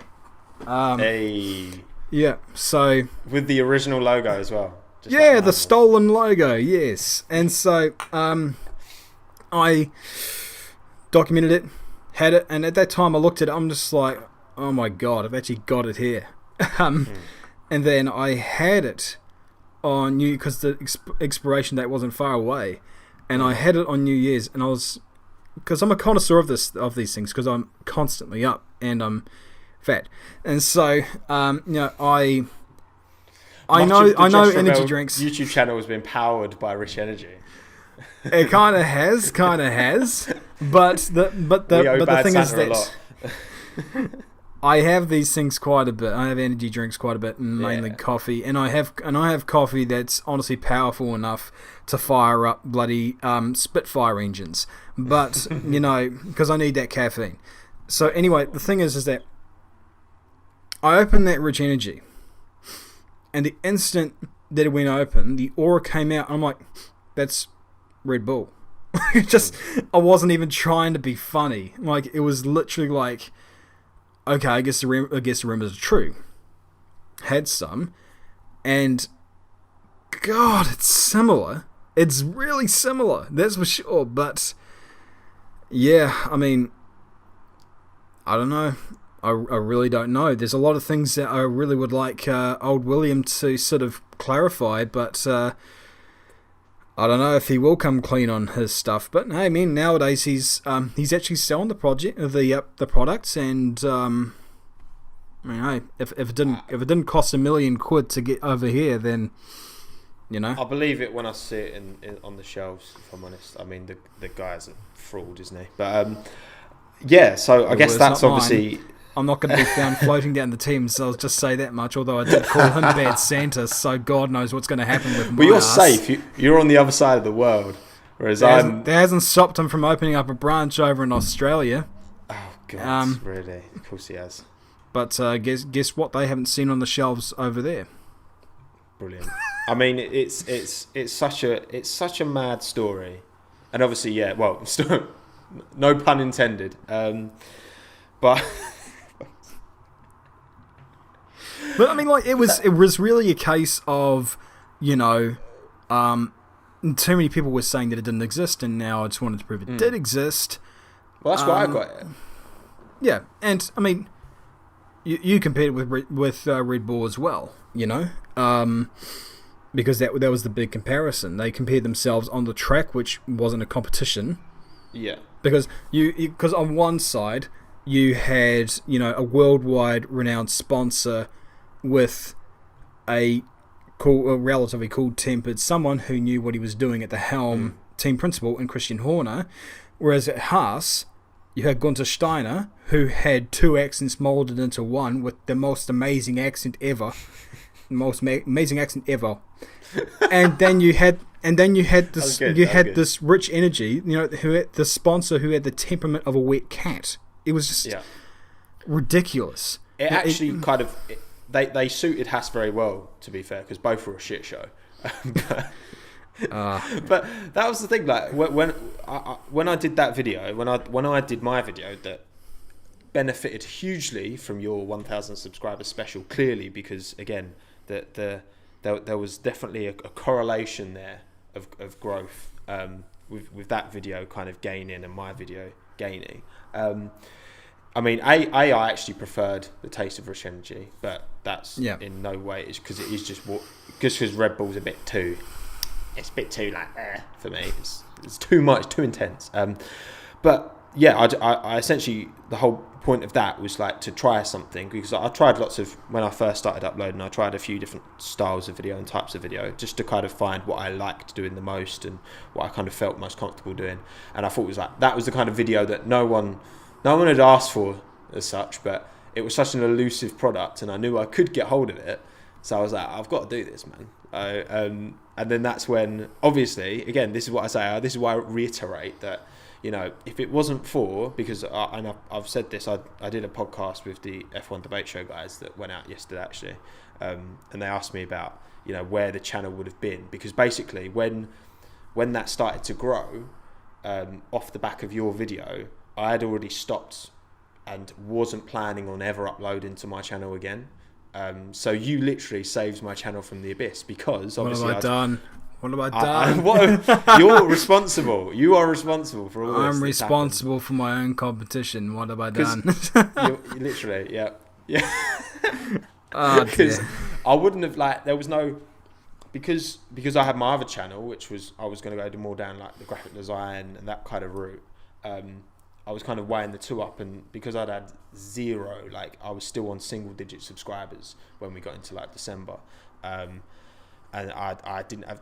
Speaker 1: Hey.
Speaker 2: Yeah, so...
Speaker 1: With the original logo as well.
Speaker 2: Yeah, the stolen logo, yes. And so, I documented it, had it, and at that time I looked at it, I'm just like, oh my god, I've actually got it here. And then I had it on New... Because the expiration date wasn't far away. And I had it on New Year's, and I was... Because I'm a connoisseur of these things, because I'm constantly up, and I'm fat. And so, I know energy drinks...
Speaker 1: YouTube channel has been powered by Rich Energy.
Speaker 2: It kind of has. But the thing is that... I have these things quite a bit. I have energy drinks quite a bit, and mainly coffee. And I have coffee that's honestly powerful enough to fire up bloody Spitfire engines. But because I need that caffeine. So anyway, the thing is that I opened that Rich Energy, and the instant that it went open, the aura came out. And I'm like, that's Red Bull. I wasn't even trying to be funny. Like, it was literally like, okay, I guess the rumors are true. Had some, and God, it's similar. It's really similar, that's for sure. But yeah, I mean, I don't know. I really don't know. There's a lot of things that I really would like old William to sort of clarify, but I don't know if he will come clean on his stuff. But hey, man, nowadays he's actually selling the products, and I mean, hey, if it didn't cost £1 million to get over here, then
Speaker 1: I believe it when I see it on the shelves. If I'm honest, I mean the guy's a fraud, isn't he? But yeah. So I guess that's obviously.
Speaker 2: I'm not going to be found floating down the Thames. I'll just say that much. Although I did call him Bad Santa, so God knows what's going to happen with my
Speaker 1: Well, you're
Speaker 2: ass.
Speaker 1: safe. You're on the other side of the world, whereas
Speaker 2: that hasn't stopped him from opening up a branch over in Australia.
Speaker 1: Oh God, really? Of course he has.
Speaker 2: But guess what? They haven't seen on the shelves over there.
Speaker 1: Brilliant. I mean, it's such a mad story, and obviously, yeah. Well, no pun intended. But
Speaker 2: I mean, like it was really a case of, too many people were saying that it didn't exist, and now I just wanted to prove it did exist.
Speaker 1: Well, that's why I got it.
Speaker 2: Yeah, and I mean, you compared it with Red Bull as well, because that was the big comparison. They compared themselves on the track, which wasn't a competition.
Speaker 1: Yeah.
Speaker 2: Because because on one side you had a worldwide renowned sponsor with a relatively cool-tempered someone who knew what he was doing at the helm, team principal, and Christian Horner, whereas at Haas you had Gunther Steiner, who had two accents molded into one with the most amazing accent ever. And then you had this this rich energy, who had the sponsor who had the temperament of a wet cat. It was just ridiculous.
Speaker 1: It actually they suited Haas very well, to be fair, because both were a shit show. But that was the thing. Like when I did that video, when I did my video that benefited hugely from your 1,000 subscriber special, clearly, because again there was definitely a correlation there of growth with that video kind of gaining and my video gaining. I mean, I actually preferred the taste of Rich Energy, but that's in no way it's because it is just because Red Bull's a bit too like for me. It's too much, too intense. But yeah, I essentially the whole point of that was like to try something, because I tried lots of, when I first started uploading, I tried a few different styles of video and types of video just to kind of find what I liked doing the most and what I kind of felt most comfortable doing. And I thought it was like that was the kind of video that no one had asked for as such, but it was such an elusive product and I knew I could get hold of it, so I was like, I've got to do this, man. And then that's when, obviously, again, this is what I say, this is why I reiterate that, if it wasn't for, because I've said this, I did a podcast with the F1 debate show guys that went out yesterday actually, and they asked me about where the channel would have been, because basically when that started to grow off the back of your video, I had already stopped and wasn't planning on ever uploading to my channel again. So you literally saved my channel from the abyss, because obviously
Speaker 2: What have I done?
Speaker 1: You're responsible. You are responsible for all this.
Speaker 2: I'm responsible for my own competition. What have I done?
Speaker 1: you literally, yeah.
Speaker 2: Because
Speaker 1: I wouldn't have there was no, because I had my other channel, which was I was going to go more down like the graphic design and that kind of route. I was kind of weighing the two up, and because I'd had zero, I was still on single-digit subscribers when we got into December, and I didn't have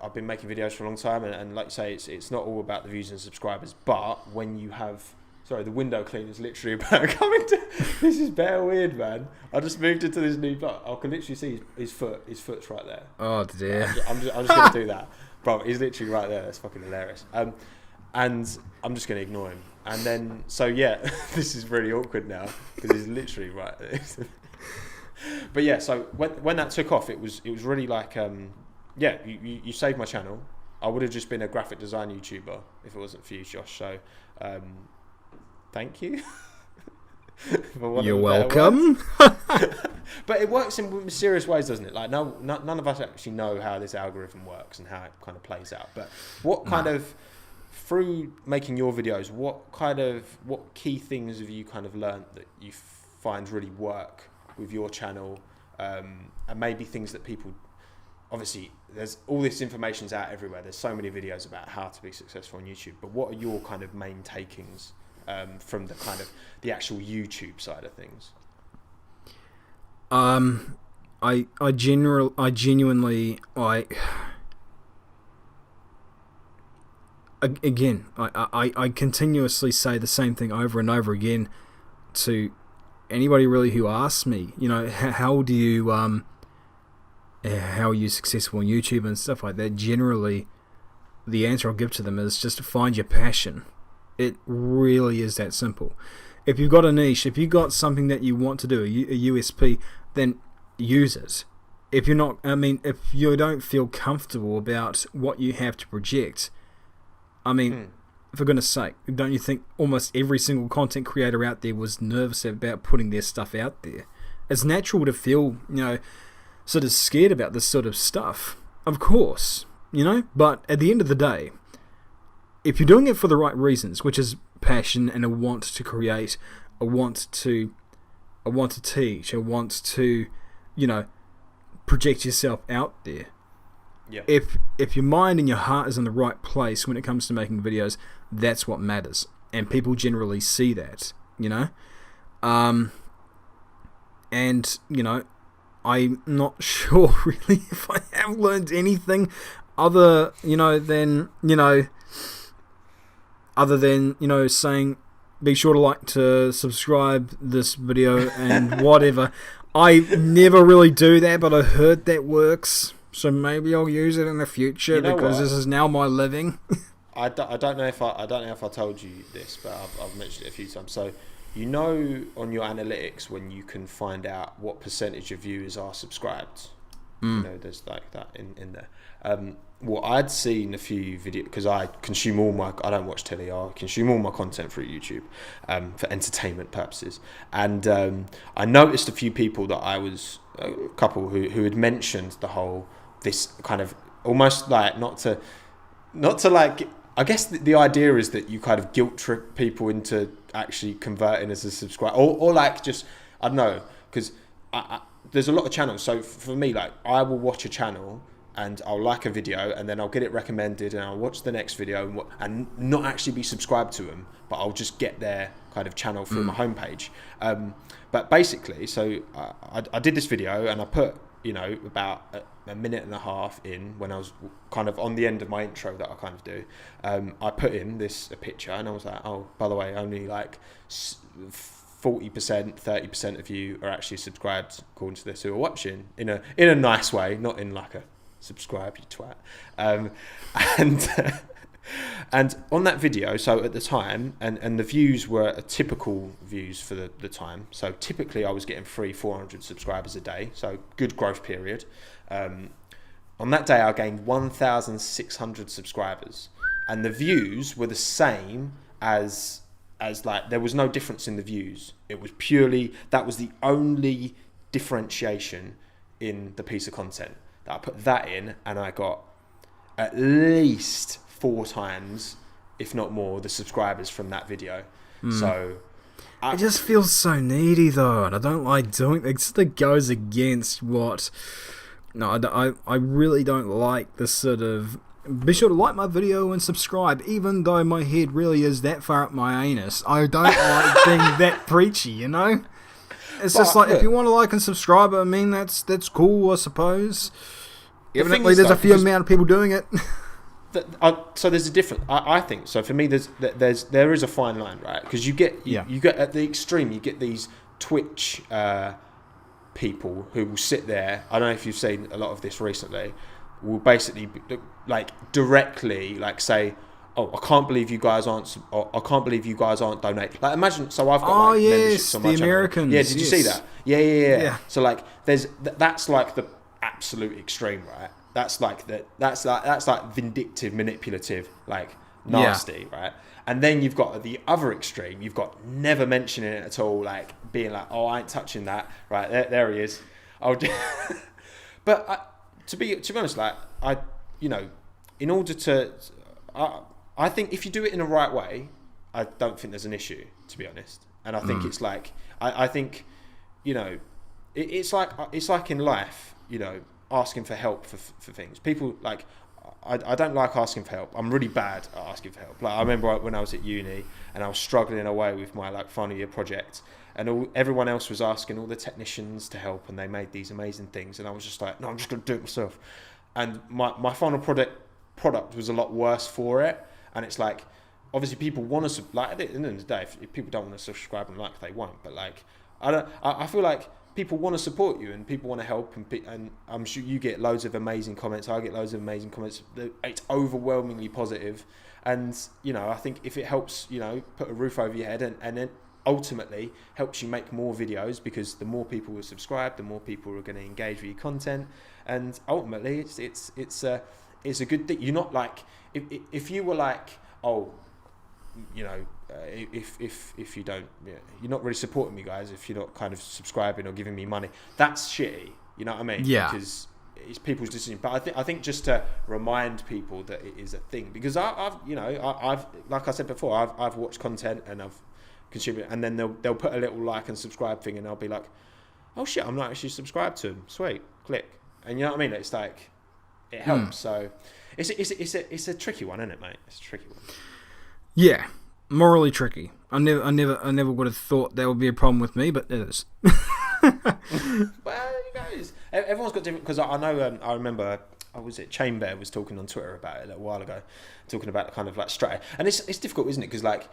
Speaker 1: I've been making videos for a long time, and like you say, it's not all about the views and subscribers, but when you have, sorry, the window cleaner's literally about coming to, this is bare weird, man. I just moved into this new block. I can literally see his foot's right there.
Speaker 2: Oh dear.
Speaker 1: I'm just going to do that, bro. He's literally right there. That's fucking hilarious. And I'm just going to ignore him. And then, so yeah, this is really awkward now because he's literally right there. But yeah, so when that took off, it was really you saved my channel. I would have just been a graphic design YouTuber if it wasn't for you, Josh. So, thank you.
Speaker 2: You're welcome.
Speaker 1: But it works in mysterious ways, doesn't it? None of us actually know how this algorithm works and how it kind of plays out. But what kind of, through making your videos, what key things have you kind of learned that you find really work with your channel, and maybe things that people, obviously there's all this information's out everywhere, there's so many videos about how to be successful on YouTube, but what are your kind of main takings from the kind of the actual YouTube side of things?
Speaker 2: I genuinely, again, I continuously say the same thing over and over again to anybody really who asks me, how do you, how are you successful on YouTube and stuff like that. Generally, the answer I'll give to them is just to find your passion. It really is that simple. If you've got a niche, if you've got something that you want to do, a USP, then use it. If you're not, if you don't feel comfortable about what you have to project, for goodness sake, don't you think almost every single content creator out there was nervous about putting their stuff out there? It's natural to feel, sort of scared about this sort of stuff. Of course, but at the end of the day, if you're doing it for the right reasons, which is passion and a want to create, a want to teach, a want to, project yourself out there.
Speaker 1: Yeah.
Speaker 2: If your mind and your heart is in the right place when it comes to making videos, that's what matters, and people generally see that, and I'm not sure really if I have learned anything other than saying be sure to like, to subscribe this video and whatever. I never really do that, but I heard that works, so maybe I'll use it in the future because this is now my living.
Speaker 1: I don't know if I told you this, but I've mentioned it a few times. So on your analytics when you can find out what percentage of viewers are subscribed. There's like that in there. What I'd seen a few videos, because I don't watch telly, I consume all my content through YouTube for entertainment purposes, and I noticed a few people a couple who had mentioned this kind of almost like not to like, I guess the idea is that you kind of guilt trip people into actually converting as a subscriber, or like just, I don't know, because there's a lot of channels. So for me, like, I will watch a channel and I'll like a video and then I'll get it recommended and I'll watch the next video and not actually be subscribed to them, but I'll just get their kind of channel through my homepage. But basically, so I did this video and I put, about a minute and a half in, when I was kind of on the end of my intro that I kind of do, I put in a picture and I was like, oh, by the way, only like 40%, 30% of you are actually subscribed according to this who are watching, in a nice way, not in like a subscribe, you twat. And on that video, so at the time, and the views were typical views for the time. So typically I was getting 400 subscribers a day, so good growth period. On that day I gained 1,600 subscribers, and the views were the same as like, there was no difference in the views. It was purely, that was the only differentiation in the piece of content, that I put that in and I got at least 4 times, if not more, the subscribers from that video. So
Speaker 2: it just feels so needy though, and I don't like doing it. It sort of goes against what, I really don't like this sort of, be sure to like my video and subscribe, even though my head really is that far up my anus. I don't like being that preachy, It's just like, if you want to like and subscribe, that's cool, I suppose. Evidently, there's a few amount of people doing it.
Speaker 1: So there's a difference. I think so. For me, there is a fine line, right? Because you get at the extreme, you get these Twitch people who will sit there. I don't know if you've seen a lot of this recently. Will basically like directly like say, oh, I can't believe you guys aren't donating. Like, imagine, so I've got memberships on my channel.
Speaker 2: Americans.
Speaker 1: Yeah, did you see that? Yeah. So like, that's like the absolute extreme, right? That's like vindictive, manipulative, like nasty, right? And then you've got the other extreme. You've got never mentioning it at all, like being like, oh, I ain't touching that, right? There he is. But to be honest, like, in order to, I think if you do it in the right way, I don't think there's an issue, to be honest. And I think it's like, I think, it's like in life, asking for help for things. People, like, I don't like asking for help. I'm really bad at asking for help. Like I remember when I was at uni and I was struggling away with my like final year project, and everyone else was asking all the technicians to help, and they made these amazing things, and I was just like, no, I'm just going to do it myself. And my final product was a lot worse for it, and it's like, obviously people want to, like at the end of the day, if people don't want to subscribe and like, they won't, but like I feel like people want to support you and people want to help, and I'm sure you get loads of amazing comments. I get loads of amazing comments. It's overwhelmingly positive, and you know, I think if it helps, you know, put a roof over your head, and then ultimately helps you make more videos, because the more people will subscribe, the more people are going to engage with your content, and ultimately it's a good thing. You're not like, if you were like, oh, you know, if you don't, you're not really supporting me, guys, if you're not kind of subscribing or giving me money, that's shitty, you know what I mean?
Speaker 2: Yeah.
Speaker 1: Because it's people's decision. But I think just to remind people that it is a thing, because I've like I said before, I've watched content and I've contributed, and then they'll put a little like and subscribe thing, and I'll be like, oh shit, I'm not actually subscribed to them. Sweet, click, and you know what I mean? It's like, it helps. So it's a tricky one, isn't it, mate? It's a tricky one.
Speaker 2: Yeah, morally tricky. I never would have thought that would be a problem with me, but it is.
Speaker 1: Well, you guys, everyone's got different. Because I know, I remember, was it Chain Bear was talking on Twitter about it a little while ago, talking about kind of like strategy, and it's difficult, isn't it? Because like,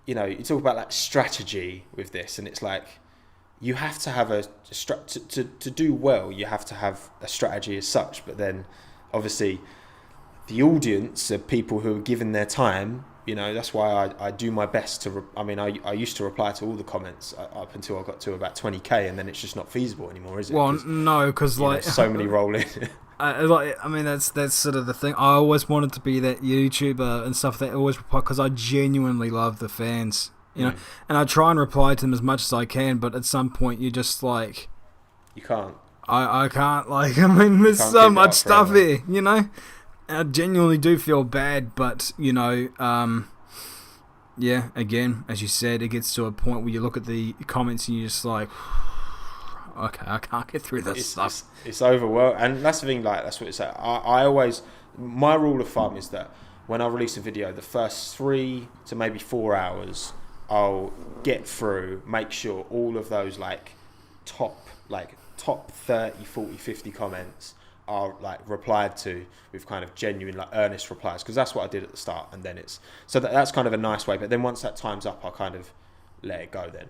Speaker 1: you know, you talk about like strategy with this, and it's like, you have to have to do well. You have to have a strategy as such, but then obviously the audience of people who are given their time. You know, that's why I do my best to. I used to reply to all the comments up until I got to about 20k, and then it's just not feasible anymore, is it?
Speaker 2: Well, no, because like
Speaker 1: so many roll in.
Speaker 2: That's sort of the thing. I always wanted to be that YouTuber and stuff that always reply, because I genuinely love the fans, you know, and I try and reply to them as much as I can, but at some point you just like,
Speaker 1: you can't.
Speaker 2: I can't, like, I mean, there's so much stuff here, you know. I genuinely do feel bad, but you know, yeah. Again, as you said, it gets to a point where you look at the comments and you're just like, okay, I can't get through this stuff.
Speaker 1: It's overwhelming, and that's the thing. Like, that's what it's like. I always, my rule of thumb is that when I release a video, the first 3 to maybe 4 hours, I'll get through, make sure all of those like top 30, 40, 50 comments are like replied to with kind of genuine, like earnest replies, because that's what I did at the start, and then that's kind of a nice way. But then once that time's up, I kind of let it go then,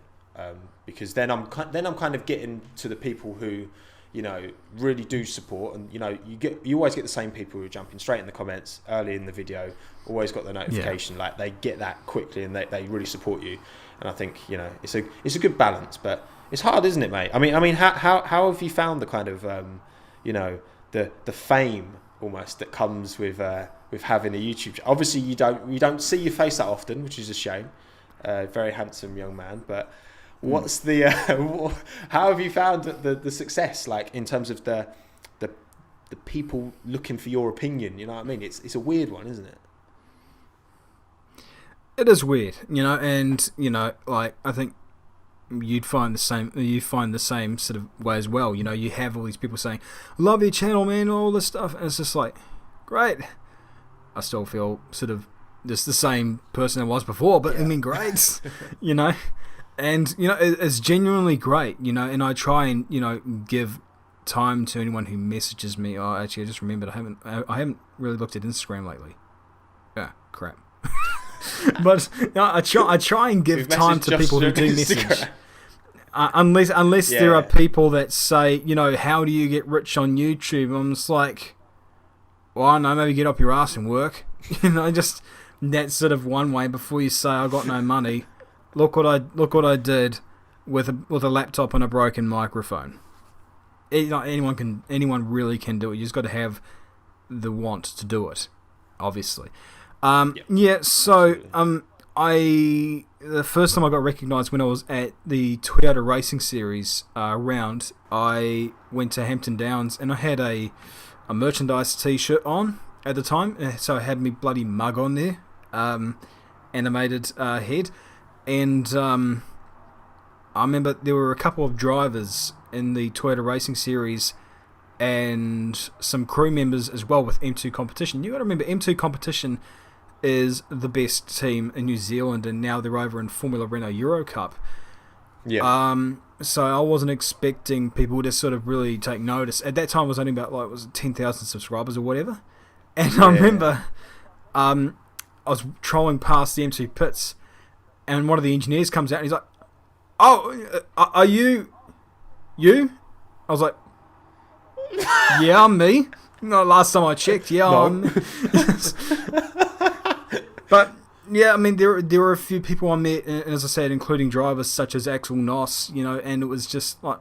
Speaker 1: because then I'm kind of getting to the people who, you know, really do support, and you know, you always get the same people who are jumping straight in the comments early in the video, always got the notification, like they get that quickly and they really support you. And I think, you know, it's a good balance, but it's hard, isn't it, mate? I mean, how have you found the kind of you know, the fame almost that comes with having a YouTube channel? Obviously you don't see your face that often, which is a shame. Very handsome young man, but what's the how have you found the success, like in terms of the people looking for your opinion? You know what I mean? It's a weird one, isn't it?
Speaker 2: It is weird, you know, and you know, like I think you'd find the same sort of way as well. You know, you have all these people saying, love your channel, man, all this stuff, and it's just like, great. I still feel sort of just the same person I was before, but I mean, great. You know, and you know, it's genuinely great, you know, and I try and, you know, give time to anyone who messages me. Oh, actually, I just remembered I haven't really looked at Instagram lately. Yeah, crap. But you know, I try and give time to people who do message. Unless there are people that say, you know, how do you get rich on YouTube? I'm just like, well, I don't know, maybe get up your ass and work. You know, just that's sort of one way. Before you say I got no money, look what I did with a laptop and a broken microphone. Anyone really can do it. You just got to have the want to do it, obviously. Yeah. So the first time I got recognised when I was at the Toyota Racing Series round, I went to Hampton Downs and I had a merchandise T-shirt on at the time, so I had me bloody mug on there, animated head, and I remember there were a couple of drivers in the Toyota Racing Series and some crew members as well with M2 Competition. You got to remember, M2 Competition is the best team in New Zealand, and now they're over in Formula Renault Euro Cup.
Speaker 1: Yeah.
Speaker 2: So I wasn't expecting people to sort of really take notice. At that time, it was only about 10,000 subscribers or whatever. And I remember, I was trolling past the M2 pits, and one of the engineers comes out and he's like, "Oh, are you?" I was like, "Yeah, I'm me." No, last time I checked, yeah, I'm. But yeah, I mean, there were a few people I met, and as I said, including drivers such as Axel Noss, and it was just like,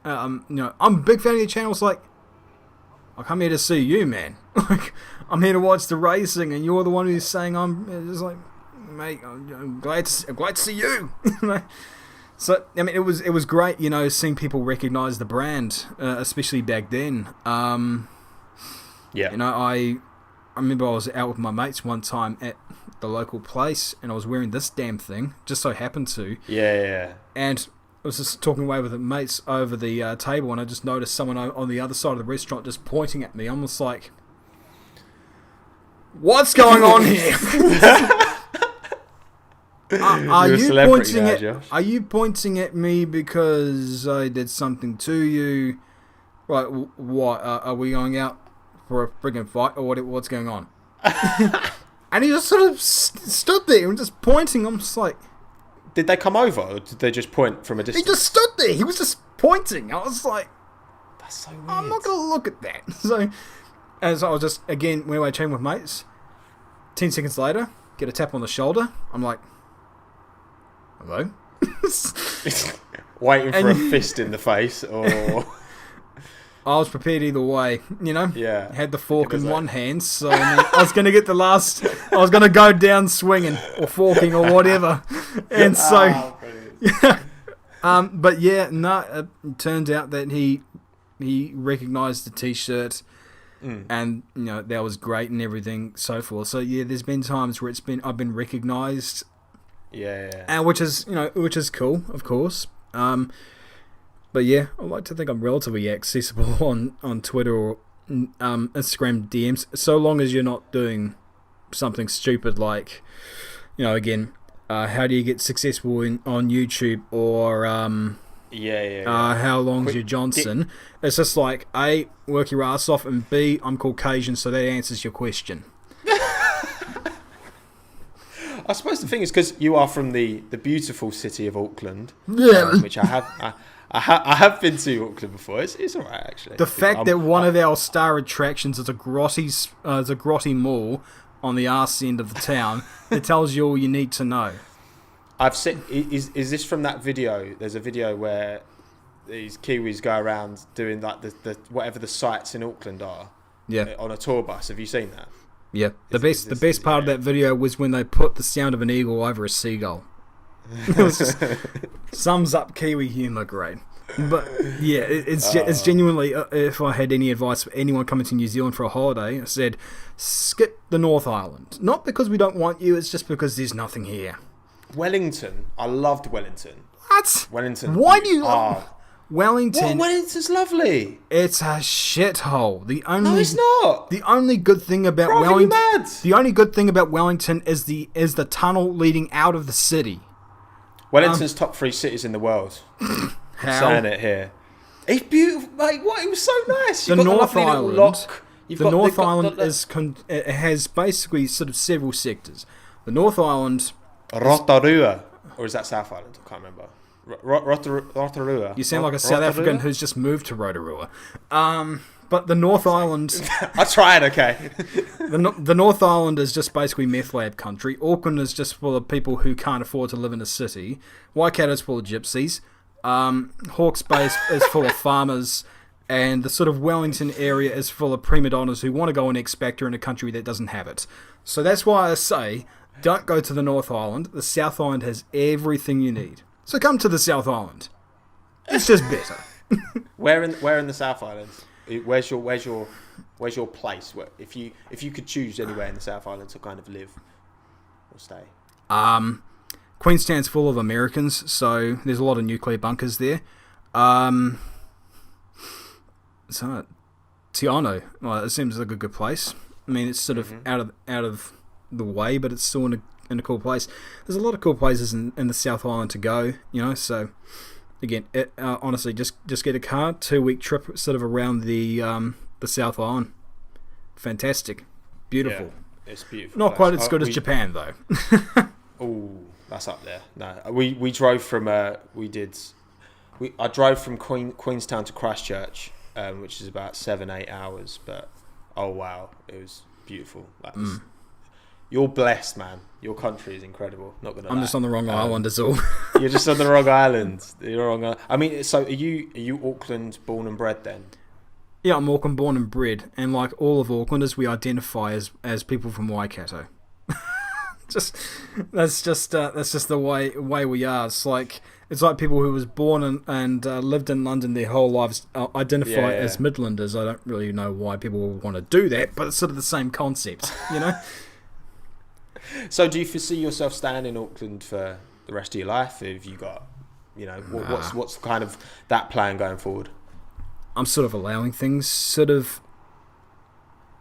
Speaker 2: I'm a big fan of your channel. It's like, I come here to see you, man. Like, I'm here to watch the racing, and you're the one who's saying I'm just like, mate, I'm glad to see you. So I mean, it was great, seeing people recognise the brand, especially back then.
Speaker 1: Yeah.
Speaker 2: I remember I was out with my mates one time at the local place, and I was wearing this damn thing, just so happened to.
Speaker 1: Yeah.
Speaker 2: And I was just talking away with the mates over the table, and I just noticed someone on the other side of the restaurant just pointing at me. I'm just like, what's going on here? Are you pointing at me because I did something to you? Right, what? Are we going out for a friggin' fight, or what's going on? And he just sort of stood there and just pointing. I'm just like...
Speaker 1: Did they come over, or did they just point from a distance?
Speaker 2: He just stood there. He was just pointing. I was like...
Speaker 1: That's so weird.
Speaker 2: I'm not going to look at that. So I was just, again, went away chatting with mates. 10 seconds later, get a tap on the shoulder. I'm like... Hello?
Speaker 1: Waiting for a fist in the face, or...
Speaker 2: I was prepared either way,
Speaker 1: Yeah.
Speaker 2: I had the fork in one hand, so I was going to get I was going to go down swinging, or forking, or whatever. And so... but yeah, no, it turns out that he recognised the t-shirt, and, that was great and everything, so forth. So yeah, there's been times where I've been recognised.
Speaker 1: Yeah.
Speaker 2: And which is cool, of course. But yeah, I like to think I'm relatively accessible on Twitter or Instagram DMs, so long as you're not doing something stupid like, again, how do you get successful on YouTube, or how long's your Johnson? It's just like, A, work your ass off, and B, I'm Caucasian, so that answers your question.
Speaker 1: I suppose the thing is, because you are from the beautiful city of Auckland, which I have been to Auckland before. It's alright, actually.
Speaker 2: The fact that one of our star attractions is a grotty mall on the arse end of the town, it tells you all you need to know.
Speaker 1: I've seen. Is this from that video? There's a video where these Kiwis go around doing like the whatever the sites in Auckland are.
Speaker 2: Yeah.
Speaker 1: On a tour bus. Have you seen that?
Speaker 2: Yeah. The best part of that video was when they put the sound of an eagle over a seagull. It was just sums up Kiwi humour, great. But yeah, it's genuinely, if I had any advice for anyone coming to New Zealand for a holiday, I said, skip the North Island. Not because we don't want you, it's just because there's nothing here.
Speaker 1: Wellington. I loved Wellington.
Speaker 2: What?
Speaker 1: Wellington.
Speaker 2: Why do you love Wellington?
Speaker 1: What? Wellington's lovely.
Speaker 2: It's a shithole.
Speaker 1: No, it's not.
Speaker 2: The only good thing about Wellington.
Speaker 1: Are you mad?
Speaker 2: The only good thing about Wellington is the tunnel leading out of the city.
Speaker 1: Wellington's top 3 cities in the world.
Speaker 2: How?
Speaker 1: Saying it here. It's beautiful, mate. What? It was so nice.
Speaker 2: The North Island. The North Island it has basically sort of several sectors. The North Island.
Speaker 1: Rotorua, or is that South Island? I can't remember. Rotorua.
Speaker 2: You sound like a South African who's just moved to Rotorua. But the North Island...
Speaker 1: I tried, okay.
Speaker 2: The North Island is just basically meth lab country. Auckland is just full of people who can't afford to live in a city. Waikato's full of gypsies. Hawke's Bay is full of farmers. And the sort of Wellington area is full of prima donnas who want to go and expector in a country that doesn't have it. So that's why I say, don't go to the North Island. The South Island has everything you need. So come to the South Island. It's just better.
Speaker 1: Where in the South Island? Where's your place? If you could choose anywhere in the South Island to kind of live or stay?
Speaker 2: Queenstown's full of Americans, so there's a lot of nuclear bunkers there. So Tiano. Well, it seems like a good place. I mean, it's sort of out of the way, but it's still in a cool place. There's a lot of cool places in the South Island to go, so again, honestly, just get a car, 2-week trip sort of around the South Island. Fantastic. Beautiful.
Speaker 1: Yeah, it's beautiful.
Speaker 2: Not quite as good as Japan, though.
Speaker 1: Oh, that's up there. No, we drove from I drove from Queenstown to Christchurch, which is about 7-8 hours, but oh wow, it was beautiful. You're blessed, man. Your country is incredible. Not gonna lie.
Speaker 2: I'm just on the wrong island, is all.
Speaker 1: You're just on the wrong island. I mean, so are you Auckland born and bred then?
Speaker 2: Yeah, I'm Auckland born and bred, and like all of Aucklanders, we identify as people from Waikato. That's just the way we are. It's like people who was born and lived in London their whole lives identify as Midlanders. I don't really know why people would want to do that, but it's sort of the same concept,
Speaker 1: So do you foresee yourself staying in Auckland for the rest of your life? Have you got, what's kind of that plan going forward?
Speaker 2: I'm sort of allowing things sort of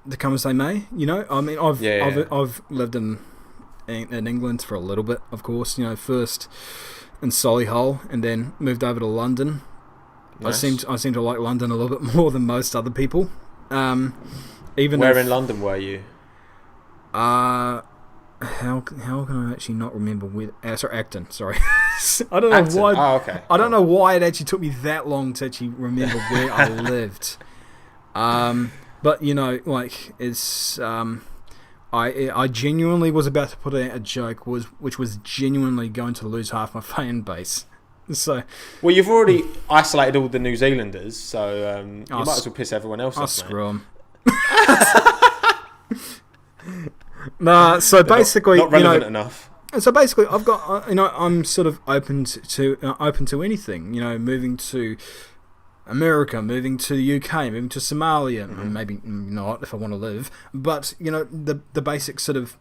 Speaker 2: to come as they may, I mean, I've lived in England for a little bit, of course, first in Solihull and then moved over to London.
Speaker 1: Nice.
Speaker 2: I seem to like London a little bit more than most other people.
Speaker 1: Where in London were you?
Speaker 2: How can I actually not remember where? Acton. Sorry, I don't know
Speaker 1: Acton.
Speaker 2: why.
Speaker 1: Oh, okay.
Speaker 2: I don't know why it actually took me that long to actually remember where I lived. But it's I genuinely was about to put out a joke which was genuinely going to lose half my fan base. So,
Speaker 1: well, you've already isolated all the New Zealanders, so you might as well piss everyone else off.
Speaker 2: Screw them. Nah, so basically,
Speaker 1: not relevant enough.
Speaker 2: So basically, I've got I'm sort of open to anything. Moving to America, moving to the UK, moving to Somalia, and maybe not if I want to live. But the basic sort of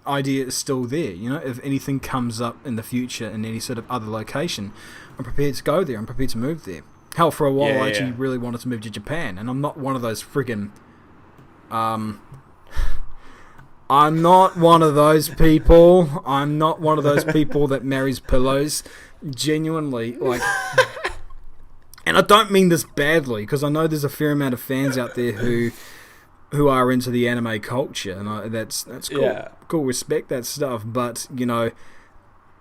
Speaker 2: idea is still there. If anything comes up in the future in any sort of other location, I'm prepared to go there. I'm prepared to move there. Hell, for a while, I actually really wanted to move to Japan, and I'm not one of those friggin' I'm not one of those people. I'm not one of those people that marries pillows. Genuinely, and I don't mean this badly, because I know there's a fair amount of fans out there who are into the anime culture, and that's cool. Yeah. Cool, respect that stuff. But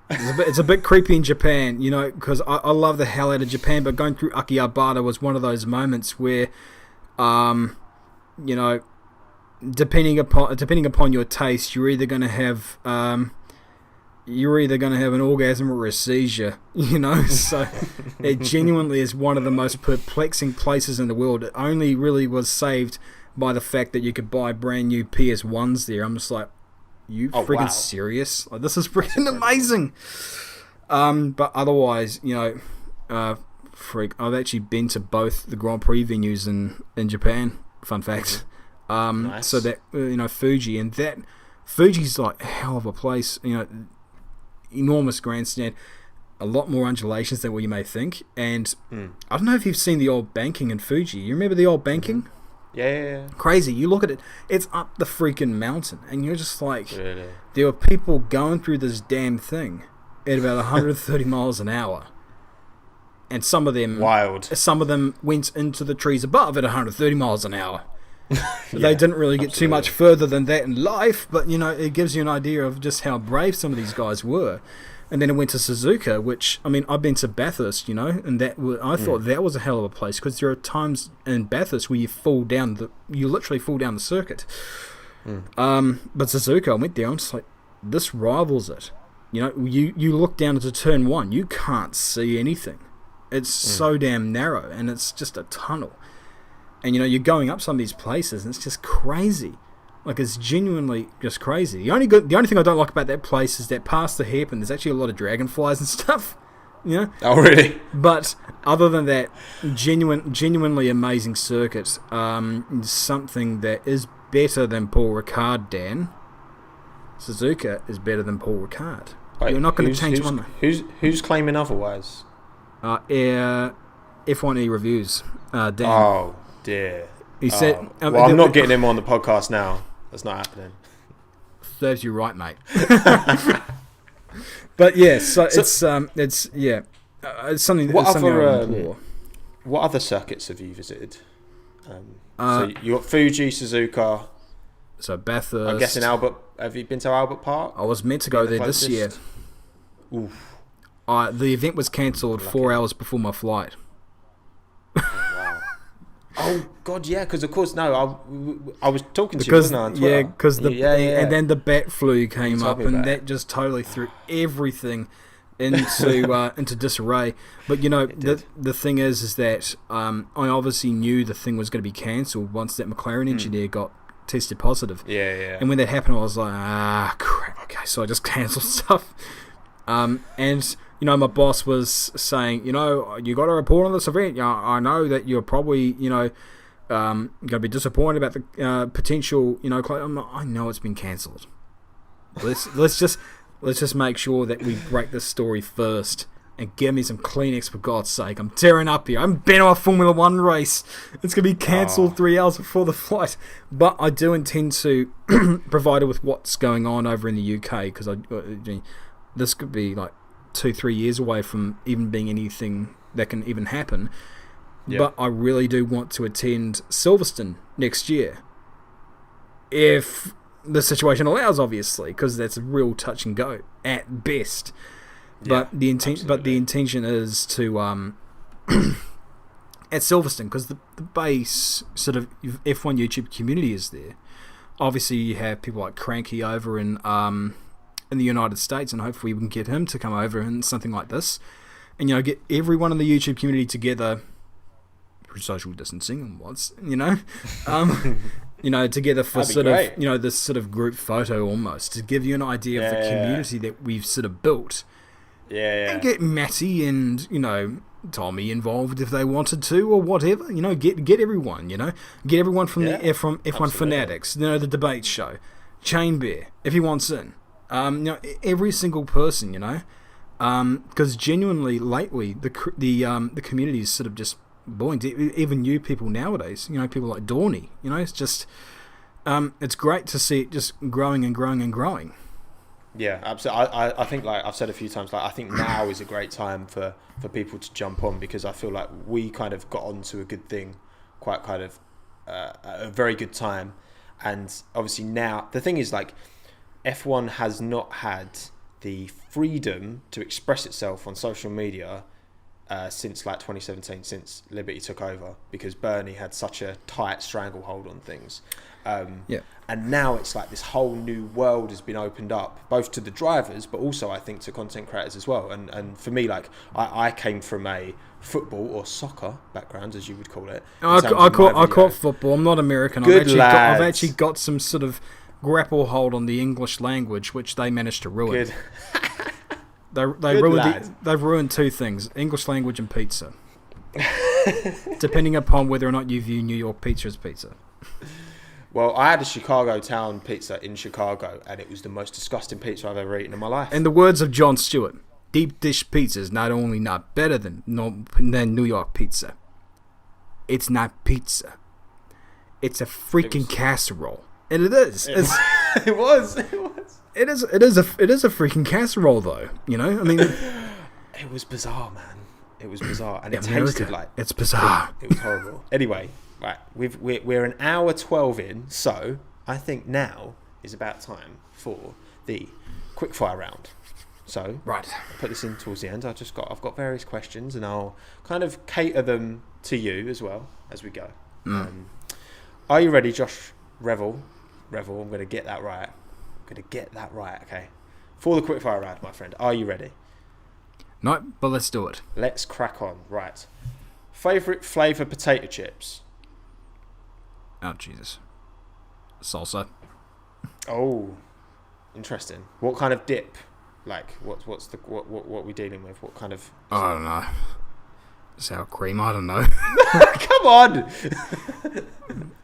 Speaker 2: it's a bit creepy in Japan, because I love the hell out of Japan. But going through Akihabara was one of those moments where, depending upon your taste, you're either going to have an orgasm or a seizure, So it genuinely is one of the most perplexing places in the world. It only really was saved by the fact that you could buy brand new PS1s there. I'm just like, you friggin' serious? Like, this is freaking amazing. But otherwise, I've actually been to both the Grand Prix venues in Japan. Fun fact. Nice. So that Fuji, and that Fuji's like a hell of a place. Enormous grandstand, a lot more undulations than what you may think. And I don't know if you've seen the old banking in Fuji. You remember the old banking?
Speaker 1: Yeah.
Speaker 2: Crazy. You look at it; it's up the freaking mountain, and you're just like,
Speaker 1: really?
Speaker 2: There were people going through this damn thing at about 130 miles an hour. And some of them went into the trees above at 130 miles an hour. They didn't really get too much further than that in life, but it gives you an idea of just how brave some of these guys were. And then it went to Suzuka, which, I mean, I've been to Bathurst, and I thought that was a hell of a place, because there are times in Bathurst where you literally fall down the circuit. But Suzuka, I went there, I'm just like, this rivals it. You look down into turn 1, you can't see anything. It's so damn narrow, and it's just a tunnel. And you're going up some of these places, and it's just crazy. Like, it's genuinely just crazy. The only thing I don't like about that place is that past the hairpin, there's actually a lot of dragonflies and stuff.
Speaker 1: Oh, really?
Speaker 2: But other than that, genuinely amazing circuit. Something that is better than Paul Ricard, Dan. Suzuka is better than Paul Ricard.
Speaker 1: Wait,
Speaker 2: you're not going to change one.
Speaker 1: Who's claiming otherwise?
Speaker 2: F1E Reviews. Dan.
Speaker 1: Oh, dear.
Speaker 2: He said,
Speaker 1: well, I'm not getting him on the podcast now. That's not happening.
Speaker 2: Serves you right, mate. But yeah, so it's something. It's something I implore.
Speaker 1: What other circuits have you visited? So you got Fuji, Suzuka.
Speaker 2: So Bathurst.
Speaker 1: I'm guessing Albert. Have you been to Albert Park?
Speaker 2: I was meant to go there this year.
Speaker 1: Oof.
Speaker 2: The event was cancelled 4 hours before my flight.
Speaker 1: Oh God, yeah, because of course, no, I was talking to you, wasn't I, on Twitter?
Speaker 2: Yeah, because and then the bat flu came up, and that just totally threw everything into disarray. But you know, the thing is that I obviously knew the thing was going to be cancelled once that McLaren engineer got tested positive.
Speaker 1: Yeah.
Speaker 2: And when that happened, I was like, crap. Okay, so I just cancelled stuff. And you know, my boss was saying, you know, you got to report on this event. I know that you're probably, you know, going to be disappointed about the potential, you know. I know it's been cancelled. Let's just make sure that we break this story first and give me some Kleenex for God's sake. I'm tearing up here. I've been on a Formula 1 race. It's going to be cancelled 3 hours before the flight. But I do intend to provide it with what's going on over in the UK, because this could be like 2-3 years away from even being anything that can even happen. Yep. But I really do want to attend Silverstone next year, if the situation allows, obviously, because that's a real touch and go at best. Yeah, but the intention is to at Silverstone, because the base sort of F1 YouTube community is there. Obviously, you have people like Cranky over in the United States, and hopefully we can get him to come over and something like this, and you know, get everyone in the YouTube community together through social distancing and you know, together for sort of, you know, this sort of group photo almost, to give you an idea of the community that we've sort of built.
Speaker 1: Yeah.
Speaker 2: And get Matty and, you know, Tommy involved if they wanted to, or whatever. You know, get everyone. You know, get everyone from the F1 Fanatics. You know, the debate show, Chain Bear, if he wants in. You know, every single person, you know, because genuinely lately the community is sort of just buoyant. Even new people nowadays, you know, people like Dawny, you know, it's just it's great to see it just growing and growing and growing.
Speaker 1: Yeah, absolutely. I think, like I've said a few times, like I think now is a great time for people to jump on, because I feel like we kind of got onto a good thing quite kind of a very good time, and obviously now the thing is, like, F1 has not had the freedom to express itself on social media since like 2017, since Liberty took over, because Bernie had such a tight stranglehold on things. And now it's like this whole new world has been opened up, both to the drivers, but also I think to content creators as well. And for me, like I came from a football or soccer background, as you would call it.
Speaker 2: I call football. I'm not American. I've actually got some sort of grapple hold on the English language, which they managed to ruin. They've ruined two things: English language and pizza. Depending upon whether or not you view New York pizza as pizza.
Speaker 1: Well, I had a Chicago town pizza in Chicago, and it was the most disgusting pizza I've ever eaten in my life. In
Speaker 2: the words of Jon Stewart, deep dish pizza is not only not better than New York pizza, it's not pizza. It's a freaking casserole. And it is.
Speaker 1: It was.
Speaker 2: It is a freaking casserole, though. You know, I mean,
Speaker 1: it was bizarre, man. It was bizarre, and it tasted like
Speaker 2: it's bizarre.
Speaker 1: It was horrible. Anyway, right, we're an hour 12 in, so I think now is about time for the quickfire round. So
Speaker 2: right,
Speaker 1: I'll put this in towards the end. I've got various questions, and I'll kind of cater them to you as well as we go. Are you ready, Josh? Revel, I'm going to get that right. Okay. For the quickfire round, my friend, are you ready?
Speaker 2: No, but let's do it.
Speaker 1: Let's crack on. Right. Favourite flavour potato chips?
Speaker 2: Oh, Jesus. Salsa.
Speaker 1: Oh, interesting. What kind of dip? Like, what are we dealing with? What kind of...
Speaker 2: I don't know. Sour cream, I don't know.
Speaker 1: Come on!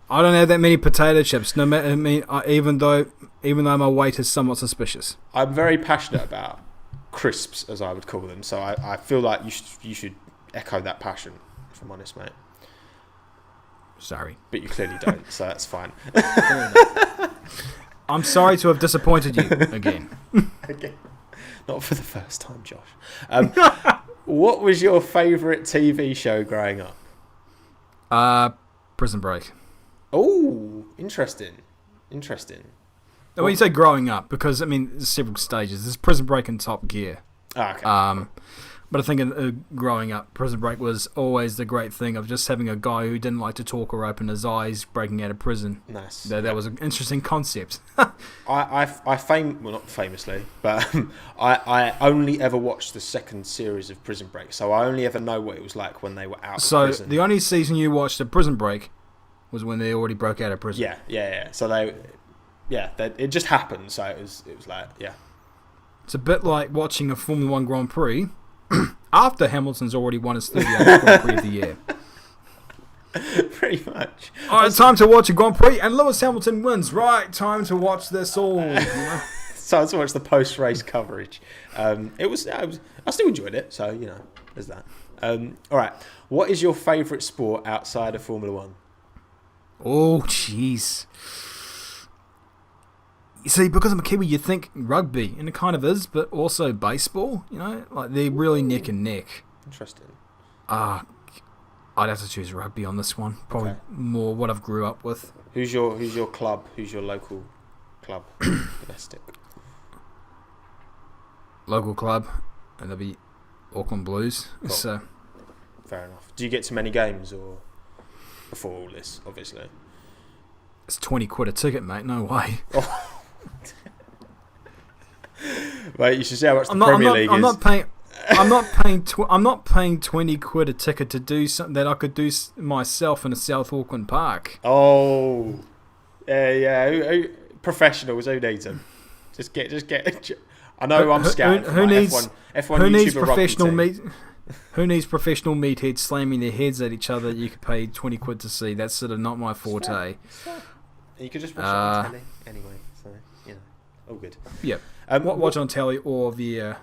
Speaker 2: I don't have that many potato chips. No matter, I mean, even though my weight is somewhat suspicious.
Speaker 1: I'm very passionate about crisps, as I would call them. So I feel like you should echo that passion, if I'm honest, mate.
Speaker 2: Sorry.
Speaker 1: But you clearly don't, so that's fine.
Speaker 2: I'm sorry to have disappointed you again.
Speaker 1: Okay. Not for the first time, Josh. What was your favourite TV show growing up?
Speaker 2: Prison Break.
Speaker 1: Oh, interesting.
Speaker 2: When you say growing up, because, I mean, there's several stages. There's Prison Break and Top Gear.
Speaker 1: Okay.
Speaker 2: But I think growing up, Prison Break was always the great thing of just having a guy who didn't like to talk or open his eyes breaking out of prison.
Speaker 1: Nice.
Speaker 2: That was an interesting concept.
Speaker 1: well, not famously, but I only ever watched the second series of Prison Break, so I only ever know what it was like when they were out of prison.
Speaker 2: So the only season you watched of Prison Break was when they already broke out of prison.
Speaker 1: Yeah. So it just happened. So it was like, yeah.
Speaker 2: It's a bit like watching a Formula 1 Grand Prix after Hamilton's already won his 38th Grand Prix of the year.
Speaker 1: Pretty much.
Speaker 2: Alright, time to watch a Grand Prix, and Lewis Hamilton wins. Right, time to watch this all. You know?
Speaker 1: So to watch the post-race coverage. I still enjoyed it, so, you know, there's that. Alright, what is your favourite sport outside of Formula 1?
Speaker 2: Oh, jeez. You see, because I'm a Kiwi, you think rugby, and it kind of is, but also baseball, you know? Like, they're really neck and neck.
Speaker 1: Interesting.
Speaker 2: I'd have to choose rugby on this one. Probably more what I've grew up with.
Speaker 1: Who's your club? Who's your local club? Domestic.
Speaker 2: Local club, and that'll be Auckland Blues.
Speaker 1: Cool.
Speaker 2: So,
Speaker 1: fair enough. Do you get to many games, or before all this, obviously?
Speaker 2: it's 20 quid a ticket, mate. No way.
Speaker 1: Oh. Wait, you should see how much the Premier League is.
Speaker 2: I'm not paying 20 quid a ticket to do something that I could do myself in a South Auckland park.
Speaker 1: Oh, yeah. Professionals, who needs them? Just get. I know I'm scared.
Speaker 2: Who needs
Speaker 1: F1
Speaker 2: who needs
Speaker 1: YouTuber
Speaker 2: professional
Speaker 1: rugby team.
Speaker 2: Who needs professional meatheads slamming their heads at each other that you could pay 20 quid to see? That's sort of not my forte.
Speaker 1: You could just watch it on telly anyway. So, you know, all good.
Speaker 2: Yeah. Watch on telly or via,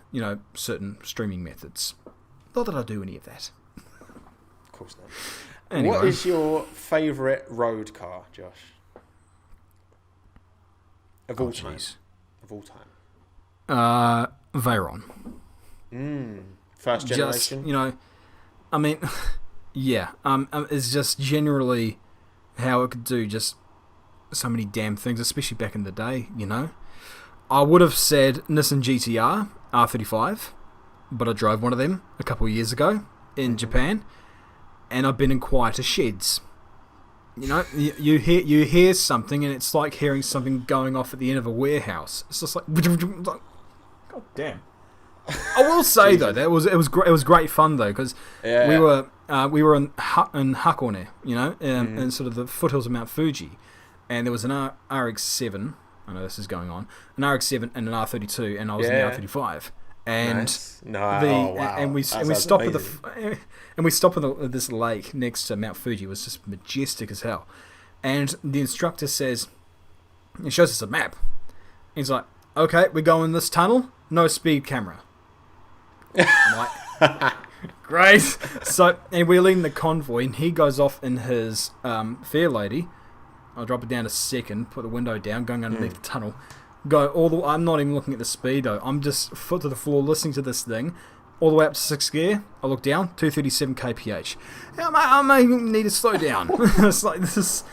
Speaker 2: certain streaming methods. Not that I do any of that.
Speaker 1: Of course not.
Speaker 2: Anyway.
Speaker 1: What is your favourite road car, Josh? Of all time.
Speaker 2: Veyron.
Speaker 1: First generation?
Speaker 2: Just, I mean, yeah. It's just generally how it could do just so many damn things, especially back in the day, I would have said Nissan GTR R35, but I drove one of them a couple of years ago in Japan, and I've been in quieter sheds. You hear something, and it's like hearing something going off at the end of a warehouse. It's just like, God damn. I will say though that it was great fun though, because we were in Hakone, in sort of the foothills of Mount Fuji, and there was an RX-7. I know this is going on. An RX-7 and an R32, and I was in the R35. And
Speaker 1: nice. Wow.
Speaker 2: and we stopped at this lake next to Mount Fuji. It was just majestic as hell. And the instructor says, he shows us a map. He's like, "Okay, we're going this tunnel. No speed camera." I'm like, great. So, and we're leading the convoy, and he goes off in his Fair Lady. I'll drop it down a second, put the window down, going underneath the tunnel. Go all the. I'm not even looking at the speedo. I'm just foot to the floor, listening to this thing, all the way up to 6th gear. I look down, 237 kph. I may need to slow down. It's like this is,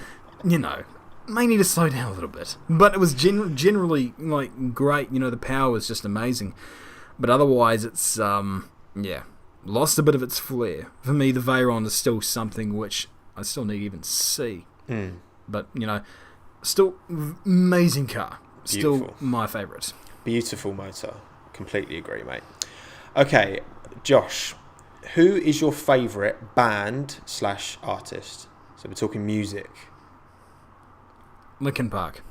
Speaker 2: may need to slow down a little bit. But it was generally like great. The power was just amazing. But otherwise, it's lost a bit of its flair. For me, the Veyron is still something which I still need to even see. But still amazing car.
Speaker 1: Beautiful.
Speaker 2: Still my favourite.
Speaker 1: Beautiful motor. Completely agree, mate. Okay, Josh, who is your favourite band/artist? So we're talking music.
Speaker 2: Linkin Park.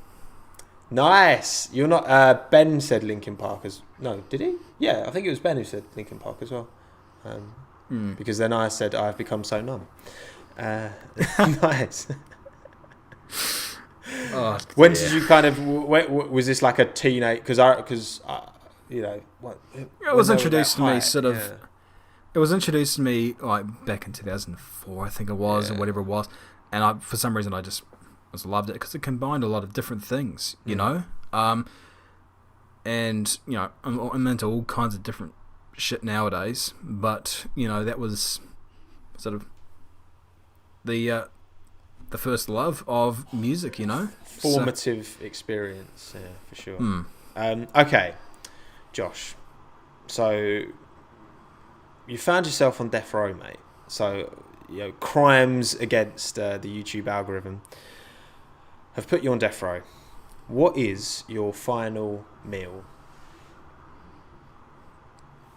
Speaker 1: Nice. You're not. Ben said Linkin Park no, did he? Yeah, I think it was Ben who said Linkin Park as well. Because then I said I've become so numb. Nice.
Speaker 2: Oh,
Speaker 1: when did you kind of? Was this like a teenage? Because it
Speaker 2: was introduced to me sort of. Yeah. It was introduced to me like back in 2004, I think it was, or whatever it was. and for some reason I just loved it because it combined a lot of different things, you know. And you know, I'm into all kinds of different shit nowadays, but you know, that was sort of the first love of music, you know.
Speaker 1: Formative experience, yeah, for sure. Okay, Josh. So you found yourself on death row, mate. So, you know, crimes against the YouTube algorithm have put you on death row. What is your final meal?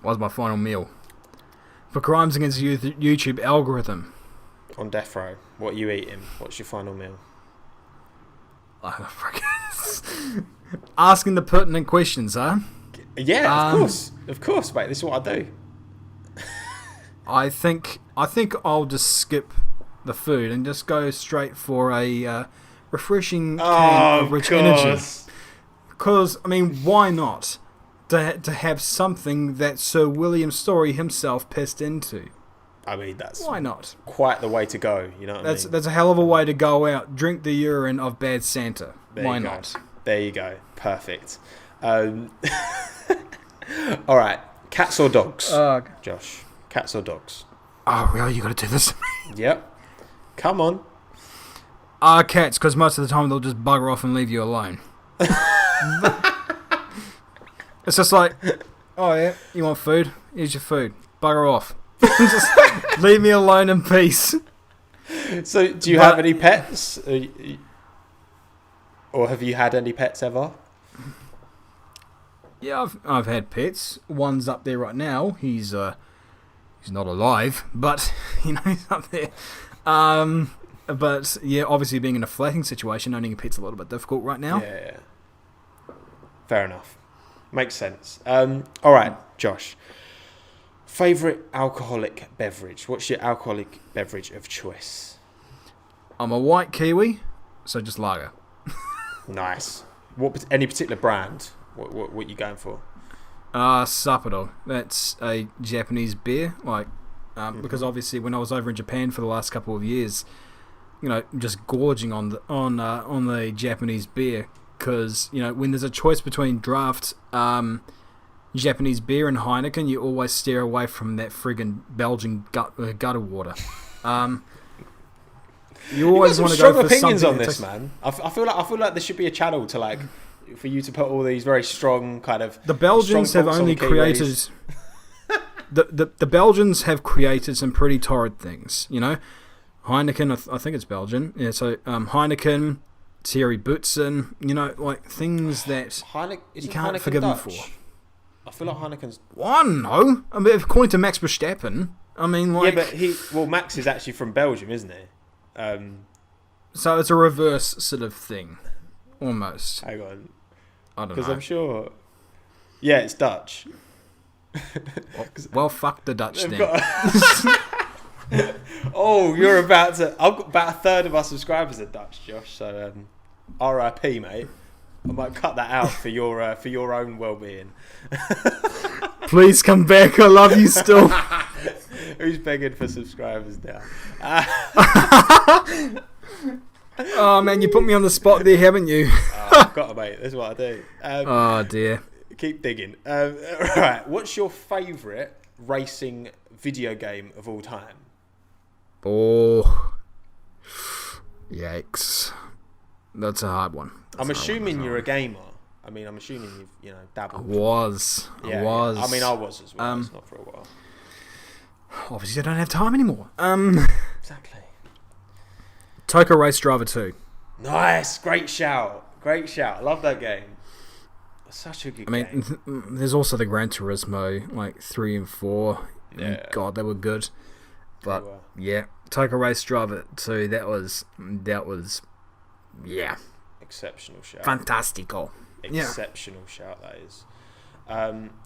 Speaker 2: What was my final meal? For crimes against the YouTube algorithm.
Speaker 1: On death row, what are you eating? What's your final meal?
Speaker 2: Asking the pertinent questions, huh?
Speaker 1: Yeah, of course, mate. This is what I do.
Speaker 2: I think I'll just skip the food and just go straight for a refreshing can of rich energy. Because I mean, why not? To have something that Sir William Story himself pissed into.
Speaker 1: I mean, that's
Speaker 2: why not?
Speaker 1: Quite the way to go. You know what I mean?
Speaker 2: That's a hell of a way to go out. Drink the urine of Bad Santa. Why not?
Speaker 1: There you go. Perfect. All right. Cats or dogs? Josh. Cats or dogs?
Speaker 2: Oh, really? You got to do this?
Speaker 1: Yep. Come on.
Speaker 2: Cats, because most of the time they'll just bugger off and leave you alone. It's just like, oh yeah, you want food? Here's your food. Bugger off. Just leave me alone in peace.
Speaker 1: So, do you have any pets? Or have you had any pets ever?
Speaker 2: Yeah, I've had pets. One's up there right now. He's not alive, but you know, he's up there. But yeah, obviously being in a flatting situation, owning a pet's a little bit difficult right now.
Speaker 1: Yeah. Fair enough. Makes sense. All right, Josh. Favourite alcoholic beverage? What's your alcoholic beverage of choice?
Speaker 2: I'm a white Kiwi, so just lager.
Speaker 1: Nice. Any particular brand? What are you going for?
Speaker 2: Sapporo. That's a Japanese beer. Because obviously when I was over in Japan for the last couple of years, you know, just gorging on the Japanese beer. Because, you know, when there's a choice between draft Japanese beer and Heineken, you always steer away from that friggin' Belgian gutter water. You always want to go for
Speaker 1: opinions
Speaker 2: something
Speaker 1: on this, man. I feel like there should be a channel to like for you to put all these very strong kind of.
Speaker 2: The Belgians have only created. The Belgians have created some pretty torrid things, you know. Heineken, I think it's Belgian. Yeah, so Heineken. Thierry Boutsen, you know, like things that you can't
Speaker 1: Heineken
Speaker 2: forgive
Speaker 1: Dutch?
Speaker 2: them for.
Speaker 1: I feel like Heineken's.
Speaker 2: No. I mean, according to Max Verstappen, I mean, like.
Speaker 1: Yeah, but Max is actually from Belgium, isn't he?
Speaker 2: So it's a reverse sort of thing, almost.
Speaker 1: Hang on,
Speaker 2: I don't know.
Speaker 1: because I'm sure. Yeah, it's Dutch.
Speaker 2: Well, fuck the Dutch then.
Speaker 1: Oh, you're about to. I've got about a third of our subscribers are Dutch, Josh. So, RIP, mate. I might cut that out for your own well-being.
Speaker 2: Please come back. I love you still.
Speaker 1: Who's begging for subscribers now?
Speaker 2: Oh man, you put me on the spot there, haven't you?
Speaker 1: I've got to, mate. That's what I do.
Speaker 2: Oh dear.
Speaker 1: Keep digging. Right. What's your favourite racing video game of all time?
Speaker 2: Oh, yikes! That's a hard one.
Speaker 1: I'm assuming you're a gamer. I mean, I'm assuming you've dabbled.
Speaker 2: I was.
Speaker 1: I mean, I was as well. It's not for a while.
Speaker 2: Obviously, I don't have time anymore.
Speaker 1: Exactly.
Speaker 2: Toka Race Driver 2.
Speaker 1: Nice, great shout. I love that game. Such a good game.
Speaker 2: I mean, there's also the Gran Turismo, like 3 and 4.
Speaker 1: Yeah.
Speaker 2: And God, they were good. But yeah, Toka Race Driver 2. That was, yeah.
Speaker 1: Exceptional shout.
Speaker 2: Fantastico.
Speaker 1: Exceptional shout, that is.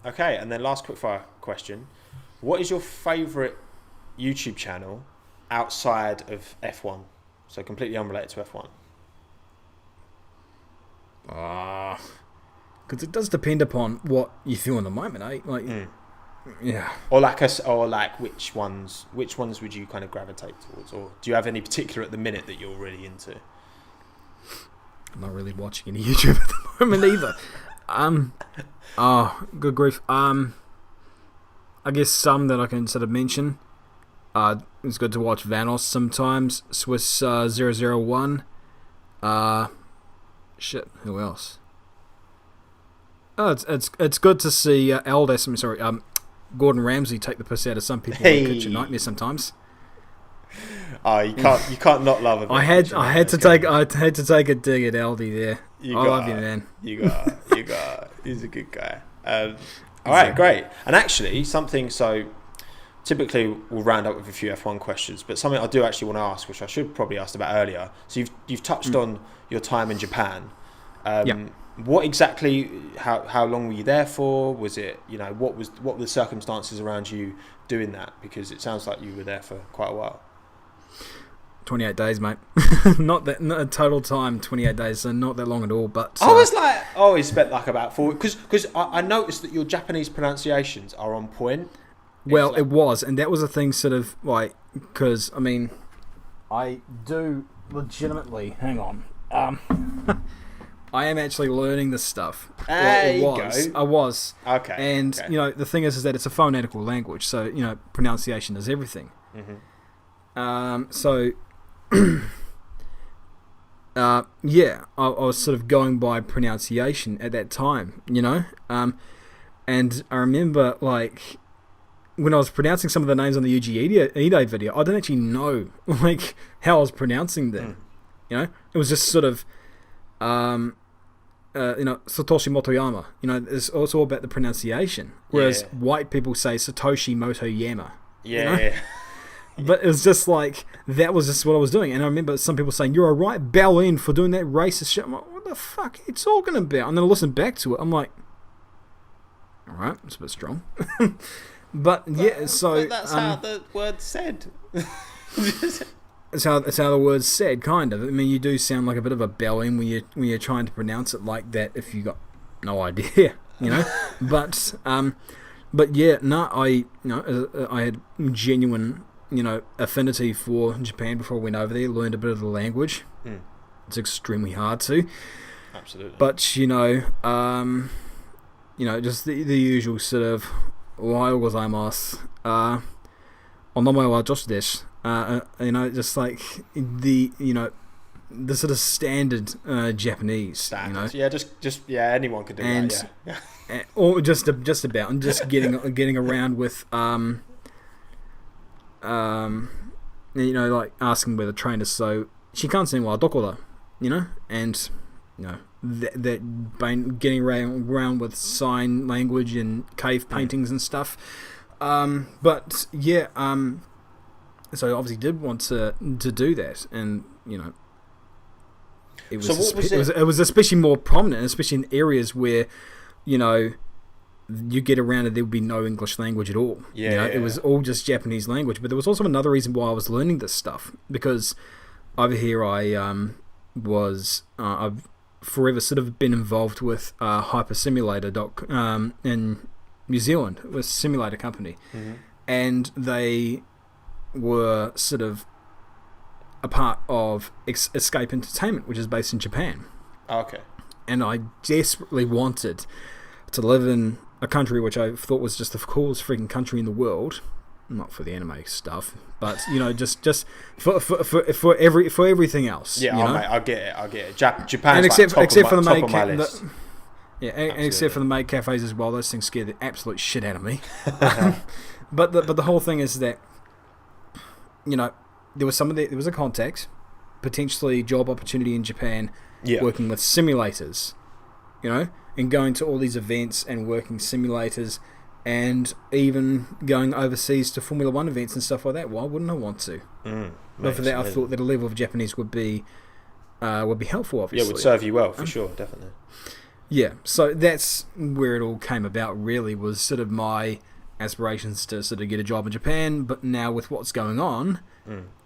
Speaker 1: Okay, and then last quickfire question. What is your favourite YouTube channel outside of F1? So completely unrelated to F1.
Speaker 2: Because it does depend upon what you feel in the moment, eh? Like, Yeah.
Speaker 1: Or like which ones would you kind of gravitate towards, or do you have any particular at the minute that you're really into?
Speaker 2: I'm not really watching any YouTube at the moment either. Oh, good grief. I guess some that I can sort of mention. It's good to watch Vanos sometimes. Swiss 001. Shit, who else? Oh, it's good to see Gordon Ramsay take the piss out of some people in Kitchen Nightmare sometimes.
Speaker 1: Oh, you can't not love him.
Speaker 2: I had to take a dig at Aldi there. I love you, man.
Speaker 1: You got. He's a good guy. All right, great. And actually, something so. Typically, we'll round up with a few F1 questions, but something I do actually want to ask, which I should probably asked about earlier. So you've touched on your time in Japan. What exactly? How long were you there for? Was it what were the circumstances around you doing that? Because it sounds like you were there for quite a while.
Speaker 2: 28 days, mate. Not a total time. 28 days, so not that long at all. But
Speaker 1: I was like, he spent like about 4 because I noticed that your Japanese pronunciations are on point.
Speaker 2: Well, it was, and that was a thing, sort of like, because I mean, I do legitimately. Hang on. I am actually learning this stuff. I was.
Speaker 1: Okay.
Speaker 2: And the thing is that it's a phonetical language, so pronunciation is everything.
Speaker 1: Mm-hmm.
Speaker 2: So. Yeah, I was sort of going by pronunciation at that time, and I remember like when I was pronouncing some of the names on the Uji Ide video, I didn't actually know like how I was pronouncing them. It was just sort of Satoshi Motoyama. It's also about the pronunciation, whereas white people say Satoshi Motoyama.
Speaker 1: Yeah.
Speaker 2: But it was just like, that was just what I was doing. And I remember some people saying, "You're a right bellend for doing that racist shit." I'm like, what the fuck are you talking about? And then I listen back to it. I'm like, alright, it's a bit strong. But that's
Speaker 1: how the word's said.
Speaker 2: It's how the word's said, kind of. I mean, you do sound like a bit of a bellend when you're trying to pronounce it like that if you got no idea, But yeah, no, I had genuine affinity for Japan before I went over there, learned a bit of the language. It's extremely hard to.
Speaker 1: Absolutely.
Speaker 2: But just the usual sort of "Ohayou gozaimasu," "Onomae wa Joshi desu," just like the the sort of standard Japanese.
Speaker 1: Standards. Yeah, just anyone could do that. Yeah.
Speaker 2: Or just about, and just getting around with like asking where the train is. So Shinkansen wa doko da, and that getting around with sign language and cave paintings and stuff. But yeah, so I obviously did want to do that, and it was. So what was it? It was especially more prominent, especially in areas where you get around and there would be no English language at all. It was all just Japanese language. But there was also another reason why I was learning this stuff, because over here I've forever sort of been involved with Hyper Simulator in New Zealand, with a simulator company, and they were sort of a part of Escape Entertainment, which is based in Japan.
Speaker 1: Okay. And
Speaker 2: I desperately wanted to live in a country which I thought was just the coolest freaking country in the world. Not for the anime stuff, but just for everything else.
Speaker 1: Yeah, mate, I get it. Japan's
Speaker 2: and except for the
Speaker 1: top of my list.
Speaker 2: And except for the maid cafes as well. Those things scare the absolute shit out of me. But the whole thing is that there was a contact, potentially job opportunity in Japan, working with simulators, and going to all these events and working simulators, and even going overseas to Formula 1 events and stuff like that. Why wouldn't I want to? But for that, I thought that a level of Japanese would be helpful, obviously.
Speaker 1: Yeah, it would serve you well, for sure, definitely.
Speaker 2: Yeah, so that's where it all came about, really, was sort of my aspirations to sort of get a job in Japan. But now with what's going on,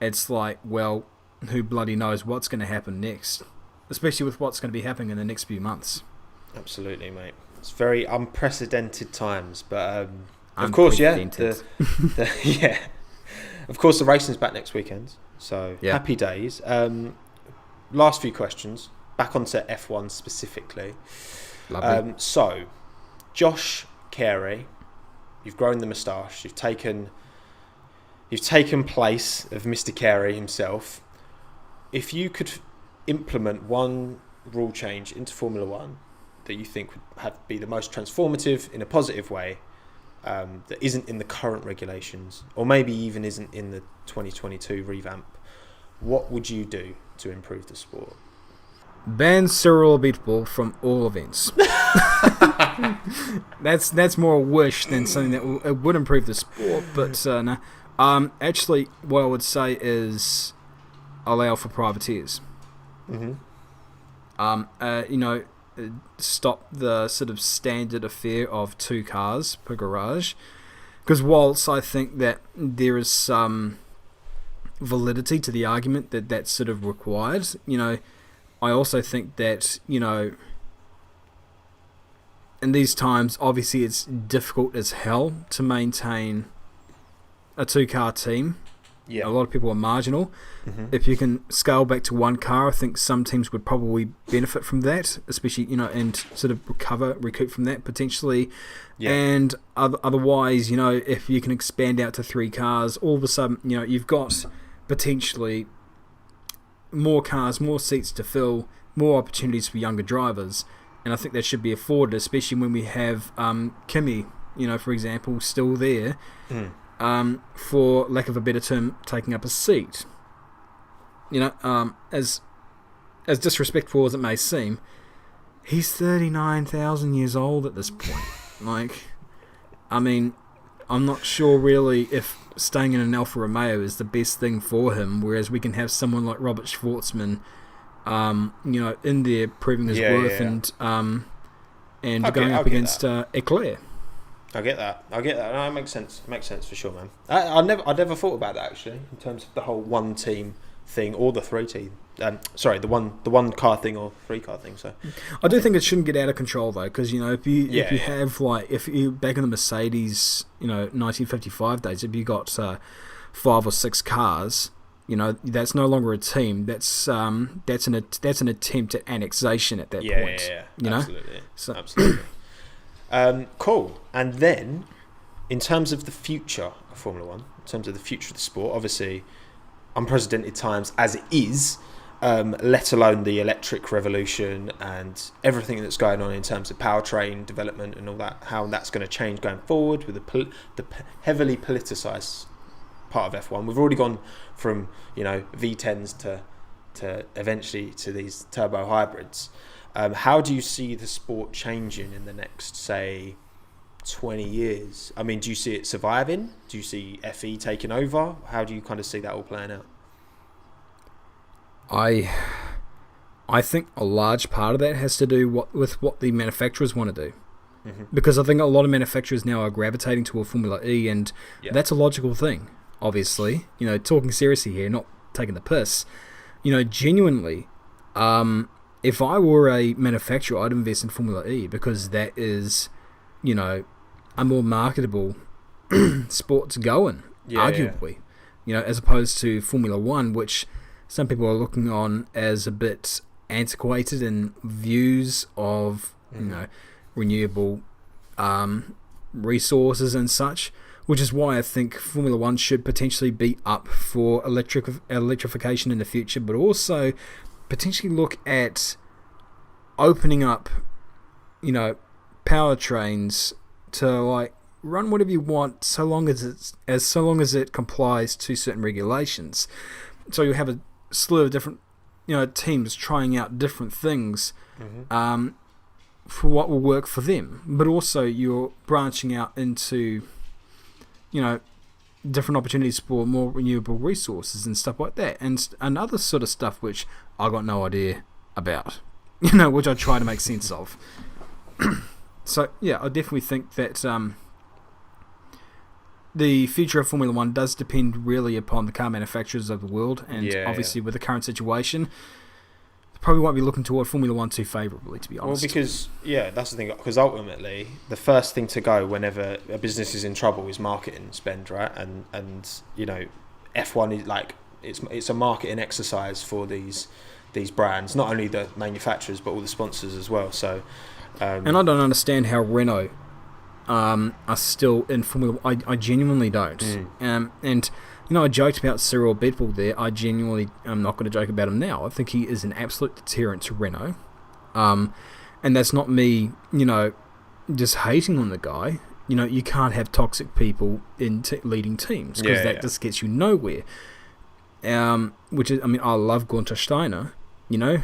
Speaker 2: it's like, well, who bloody knows what's going to happen next, especially with what's going to be happening in the next few months.
Speaker 1: Absolutely, mate. It's very unprecedented times, but Of course, yeah.
Speaker 2: unprecedented.
Speaker 1: Yeah. Of course, the racing's back next weekend, so
Speaker 2: Yeah.
Speaker 1: happy days. Last few questions. Back onto F1 specifically.
Speaker 2: Lovely.
Speaker 1: So, Josh Carey, you've grown the moustache. You've taken place of Mr. Carey himself. If you could implement one rule change into Formula One that you think would be the most transformative in a positive way, that isn't in the current regulations, or maybe even isn't in the 2022 revamp, what would you do to improve the sport?
Speaker 2: Ban serial beatball from all events. That's more a wish than something that it would improve the sport. But no. Actually, what I would say is allow for privateers.
Speaker 1: Mm-hmm.
Speaker 2: Stop the sort of standard affair of 2 cars per garage. Because whilst I think that there is some validity to the argument that that's sort of required, I also think that, in these times, obviously it's difficult as hell to maintain a 2-car team.
Speaker 1: Yeah.
Speaker 2: A lot of people are marginal.
Speaker 1: Mm-hmm.
Speaker 2: If you can scale back to 1 car, I think some teams would probably benefit from that, especially, and sort of recoup from that potentially. Yeah. And otherwise, if you can expand out to 3 cars, all of a sudden, you've got potentially more cars, more seats to fill, more opportunities for younger drivers. And I think that should be afforded, especially when we have Kimi, for example, still there. For lack of a better term, taking up a seat. As disrespectful as it may seem, he's 39,000 years old at this point. I'm not sure really if staying in an Alfa Romeo is the best thing for him, whereas we can have someone like Robert Schwartzman, in there proving his worth and going up against Leclerc.
Speaker 1: I get that. No, it makes sense. It makes sense for sure, man. I never thought about that actually, in terms of the whole 1 team thing or the 3 team. The one car thing or 3 car thing. So
Speaker 2: I do think it shouldn't get out of control though, because if you back in the Mercedes, 1955 days, if you got 5 or 6 cars, that's no longer a team. That's an attempt at annexation at that point. Yeah.
Speaker 1: Absolutely. Absolutely. Cool. And then, in terms of the future of Formula One, in terms of the future of the sport, obviously, unprecedented times as it is, let alone the electric revolution and everything that's going on in terms of powertrain development and all that, how that's going to change going forward with the heavily politicised part of F1. We've already gone from V10s to eventually to these turbo hybrids. How do you see the sport changing in the next, say, 20 years? Do you see it surviving? Do you see FE taking over? How do you kind of see that all playing out?
Speaker 2: I think a large part of that has to do with what the manufacturers want to do. Mm-hmm. Because I think a lot of manufacturers now are gravitating toward Formula E, and that's a logical thing, obviously. Talking seriously here, not taking the piss. Genuinely, if I were a manufacturer, I'd invest in Formula E, because that is, a more marketable sport to go in, arguably. As opposed to Formula One, which some people are looking on as a bit antiquated in views of, renewable resources and such, which is why I think Formula One should potentially be up for electrification in the future, but also potentially look at opening up, powertrains to run whatever you want, so long as it complies to certain regulations. So you have a slew of different, teams trying out different things, for what will work for them. But also you're branching out into, different opportunities for more renewable resources and stuff like that, and other sort of stuff which I got no idea about, which I try to make sense of. So yeah, I definitely think that the future of Formula One does depend really upon the car manufacturers of the world, and obviously with the current situation, probably won't be looking toward Formula 1 too favourably, to be honest.
Speaker 1: Well, because that's the thing. Because ultimately, the first thing to go whenever a business is in trouble is marketing spend, right? And F1 is like it's a marketing exercise for these brands, not only the manufacturers but all the sponsors as well. So, and
Speaker 2: I don't understand how Renault are still in Formula 1. I genuinely don't. And I joked about Cyril Bettel there. I genuinely am not going to joke about him now. I think he is an absolute deterrent to Renault. And that's not me, just hating on the guy. You can't have toxic people in leading teams because that just gets you nowhere. Which is, I love Gunther Steiner.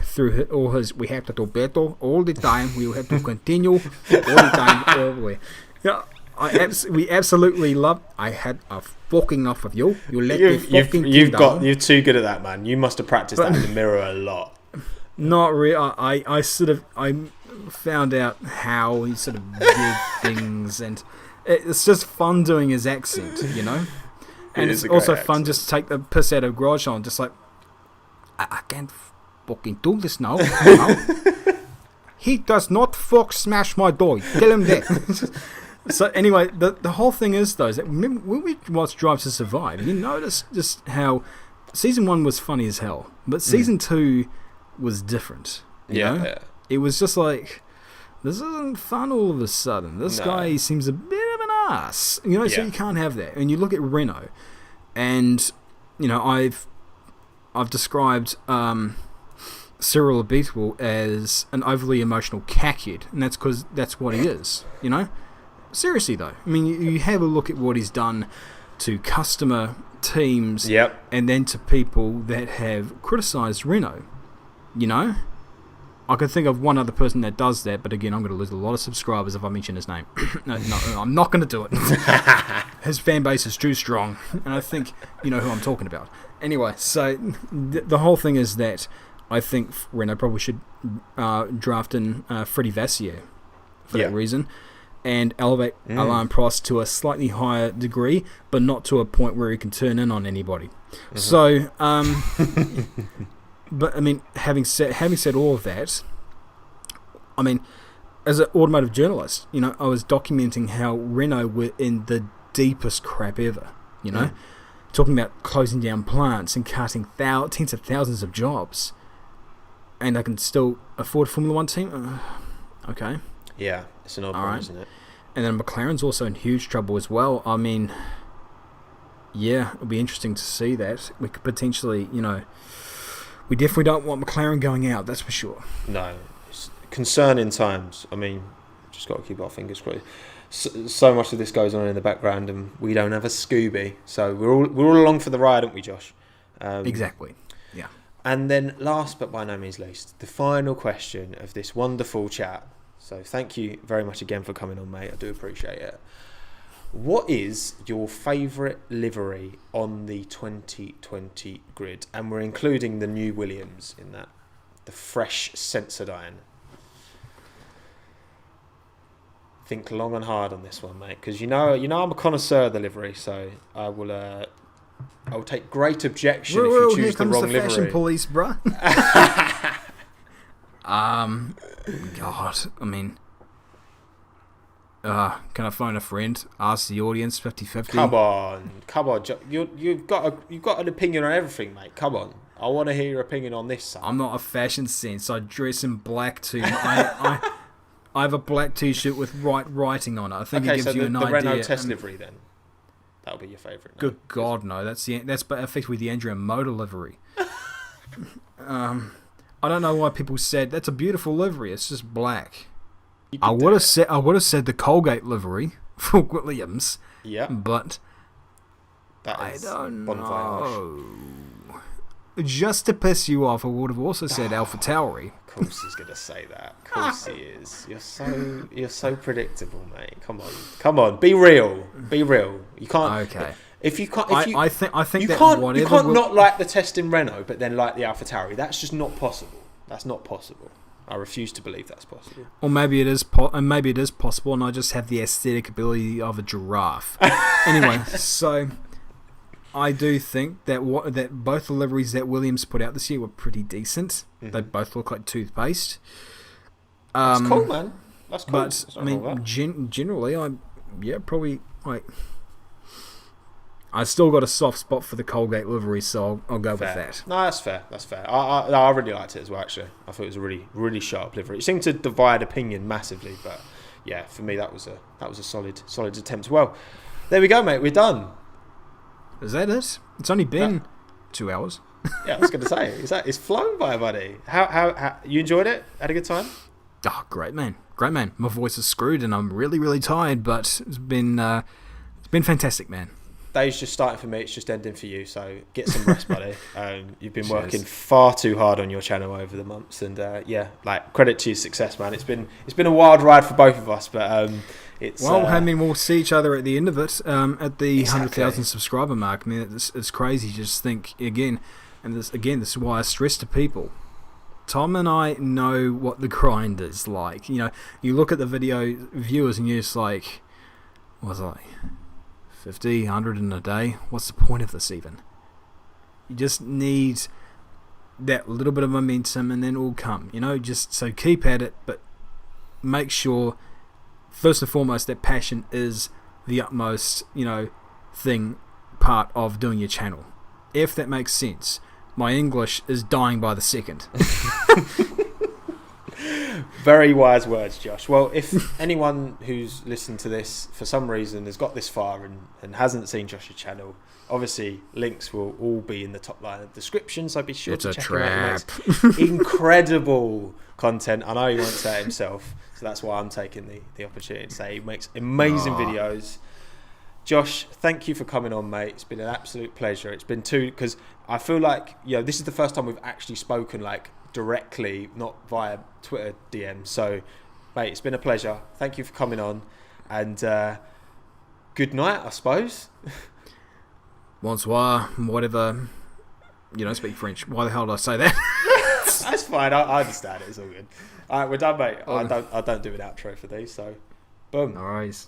Speaker 2: Through all his, we have to do better all the time. We have to continue all the time, all the way. We absolutely love. I had a fucking enough of you. You let me fucking down.
Speaker 1: You're too good at that, man. You must have practiced that in the mirror a lot.
Speaker 2: Not really. I found out how he sort of did things, and it's just fun doing his accent, And it's also fun just to take the piss out of Grosjean, just like I can't fucking do this now. He does not fuck smash my door. Tell him that. So anyway, the whole thing is though, is that when we watched Drive to Survive, you notice just how season 1 was funny as hell, but season 2 was different. You know? It was just like, this isn't fun all of a sudden. This guy seems a bit of an ass. So you can't have that. And you look at Renault, and I've described Cyril Bettel as an overly emotional cackhead, and that's because that's what he is. Seriously though, you have a look at what he's done to customer teams, and then to people that have criticised Renault. I can think of one other person that does that, but again, I'm going to lose a lot of subscribers if I mention his name. No, I'm not going to do it. His fan base is too strong, and I think you know who I'm talking about. Anyway, so the whole thing is that I think Renault probably should draft in Freddie Vasseur for that reason, and elevate Alain Prost to a slightly higher degree, but not to a point where he can turn in on anybody. So, but having said all of that, as an automotive journalist, I was documenting how Renault were in the deepest crap ever. Talking about closing down plants and cutting tens of thousands of jobs, and they can still afford a Formula 1 team. Okay.
Speaker 1: Yeah, it's an odd one, isn't it?
Speaker 2: And then McLaren's also in huge trouble as well. It'll be interesting to see that. We could potentially, we definitely don't want McLaren going out, that's for sure. No,
Speaker 1: it's concerning times. Just got to keep our fingers crossed. So much of this goes on in the background, and we don't have a Scooby, so we're all along for the ride, aren't we, Josh?
Speaker 2: Exactly. Yeah.
Speaker 1: And then, last but by no means least, the final question of this wonderful chat. So thank you very much again for coming on, mate. I do appreciate it. What is your favourite livery on the 2020 grid? And we're including the new Williams in that. The fresh Sensodyne. Think long and hard on this one, mate. Because I'm a connoisseur of the livery, so I will take great objection if you choose the wrong livery.
Speaker 2: Here comes the fashion police, bruh. God, can I phone a friend? Ask the audience 50-50?
Speaker 1: Come on. You've got an opinion on everything, mate. Come on. I want to hear your opinion on this, son.
Speaker 2: I'm not a fashion sense. I dress in black too. I have a black t-shirt with writing on it. I think it gives you an idea.
Speaker 1: Okay, so the Renault test livery then. That'll be your favourite.
Speaker 2: Good God, no. That's effectively the Andrea Motor livery. I don't know why people said that's a beautiful livery. It's just black. I would have said the Colgate livery for Williams.
Speaker 1: Yeah.
Speaker 2: But I don't know. Just to piss you off, I would have also said AlphaTauri.
Speaker 1: Of course he's going to say that. Of course he is. You're so predictable, mate. Come on. Be real. You can't.
Speaker 2: Okay.
Speaker 1: If you can't,
Speaker 2: I think
Speaker 1: you
Speaker 2: that
Speaker 1: can't. You can't not like the test in Renault, but then like the AlphaTauri. That's just not possible. That's not possible. I refuse to believe that's possible.
Speaker 2: Or maybe it is possible, and I just have the aesthetic ability of a giraffe. Anyway, so I do think that both the liveries that Williams put out this year were pretty decent. Mm-hmm. They both look like toothpaste.
Speaker 1: That's cool, man. That's cool.
Speaker 2: But I mean, generally, probably like. I still got a soft spot for the Colgate livery, so I'll go with that.
Speaker 1: No, that's fair. That's fair. I really liked it as well, actually. I thought it was a really, really sharp livery. It seemed to divide opinion massively, but yeah, for me that was a solid attempt. Well, there we go, mate. We're done.
Speaker 2: Is that it? It's only been 2 hours.
Speaker 1: Yeah, I was going to say, it's flown by, buddy. How you enjoyed it? Had a good time?
Speaker 2: Oh, great man. My voice is screwed, and I'm really, really tired, but it's been fantastic, man.
Speaker 1: Day's just starting for me. It's just ending for you. So get some rest, buddy. You've been working far too hard on your channel over the months, and credit to your success, man. It's been a wild ride for both of us, but it's.
Speaker 2: Well, I mean, we'll see each other at the end of it, at the 100,000 subscriber mark. I mean, it's crazy. Just think again, and this is why I stress to people. Tom and I know what the grind is like. You know, you look at the video viewers, and you're just like, what's it like? 50, 100 in a day. What's the point of this even? You just need that little bit of momentum and then it will come. You know, just so keep at it, but make sure, first and foremost, that passion is the utmost, part of doing your channel. If that makes sense. My English is dying by the second.
Speaker 1: Very wise words, Josh. Well, if anyone who's listened to this for some reason has got this far and hasn't seen Josh's channel, obviously links will all be in the top line of the description, so be sure to check him out. Incredible content. I know he won't say it himself, so that's why I'm taking the opportunity to say he makes amazing videos. Josh, thank you for coming on, mate. It's been an absolute pleasure. It's been because I feel like this is the first time we've actually spoken directly, not via Twitter DM. So, mate, it's been a pleasure. Thank you for coming on, and good night, I suppose.
Speaker 2: Bonsoir, whatever. You don't speak French. Why the hell did I say that?
Speaker 1: That's fine. I understand it. It's all good. All right, we're done, mate. I don't do an outro for these, so boom.
Speaker 2: No worries.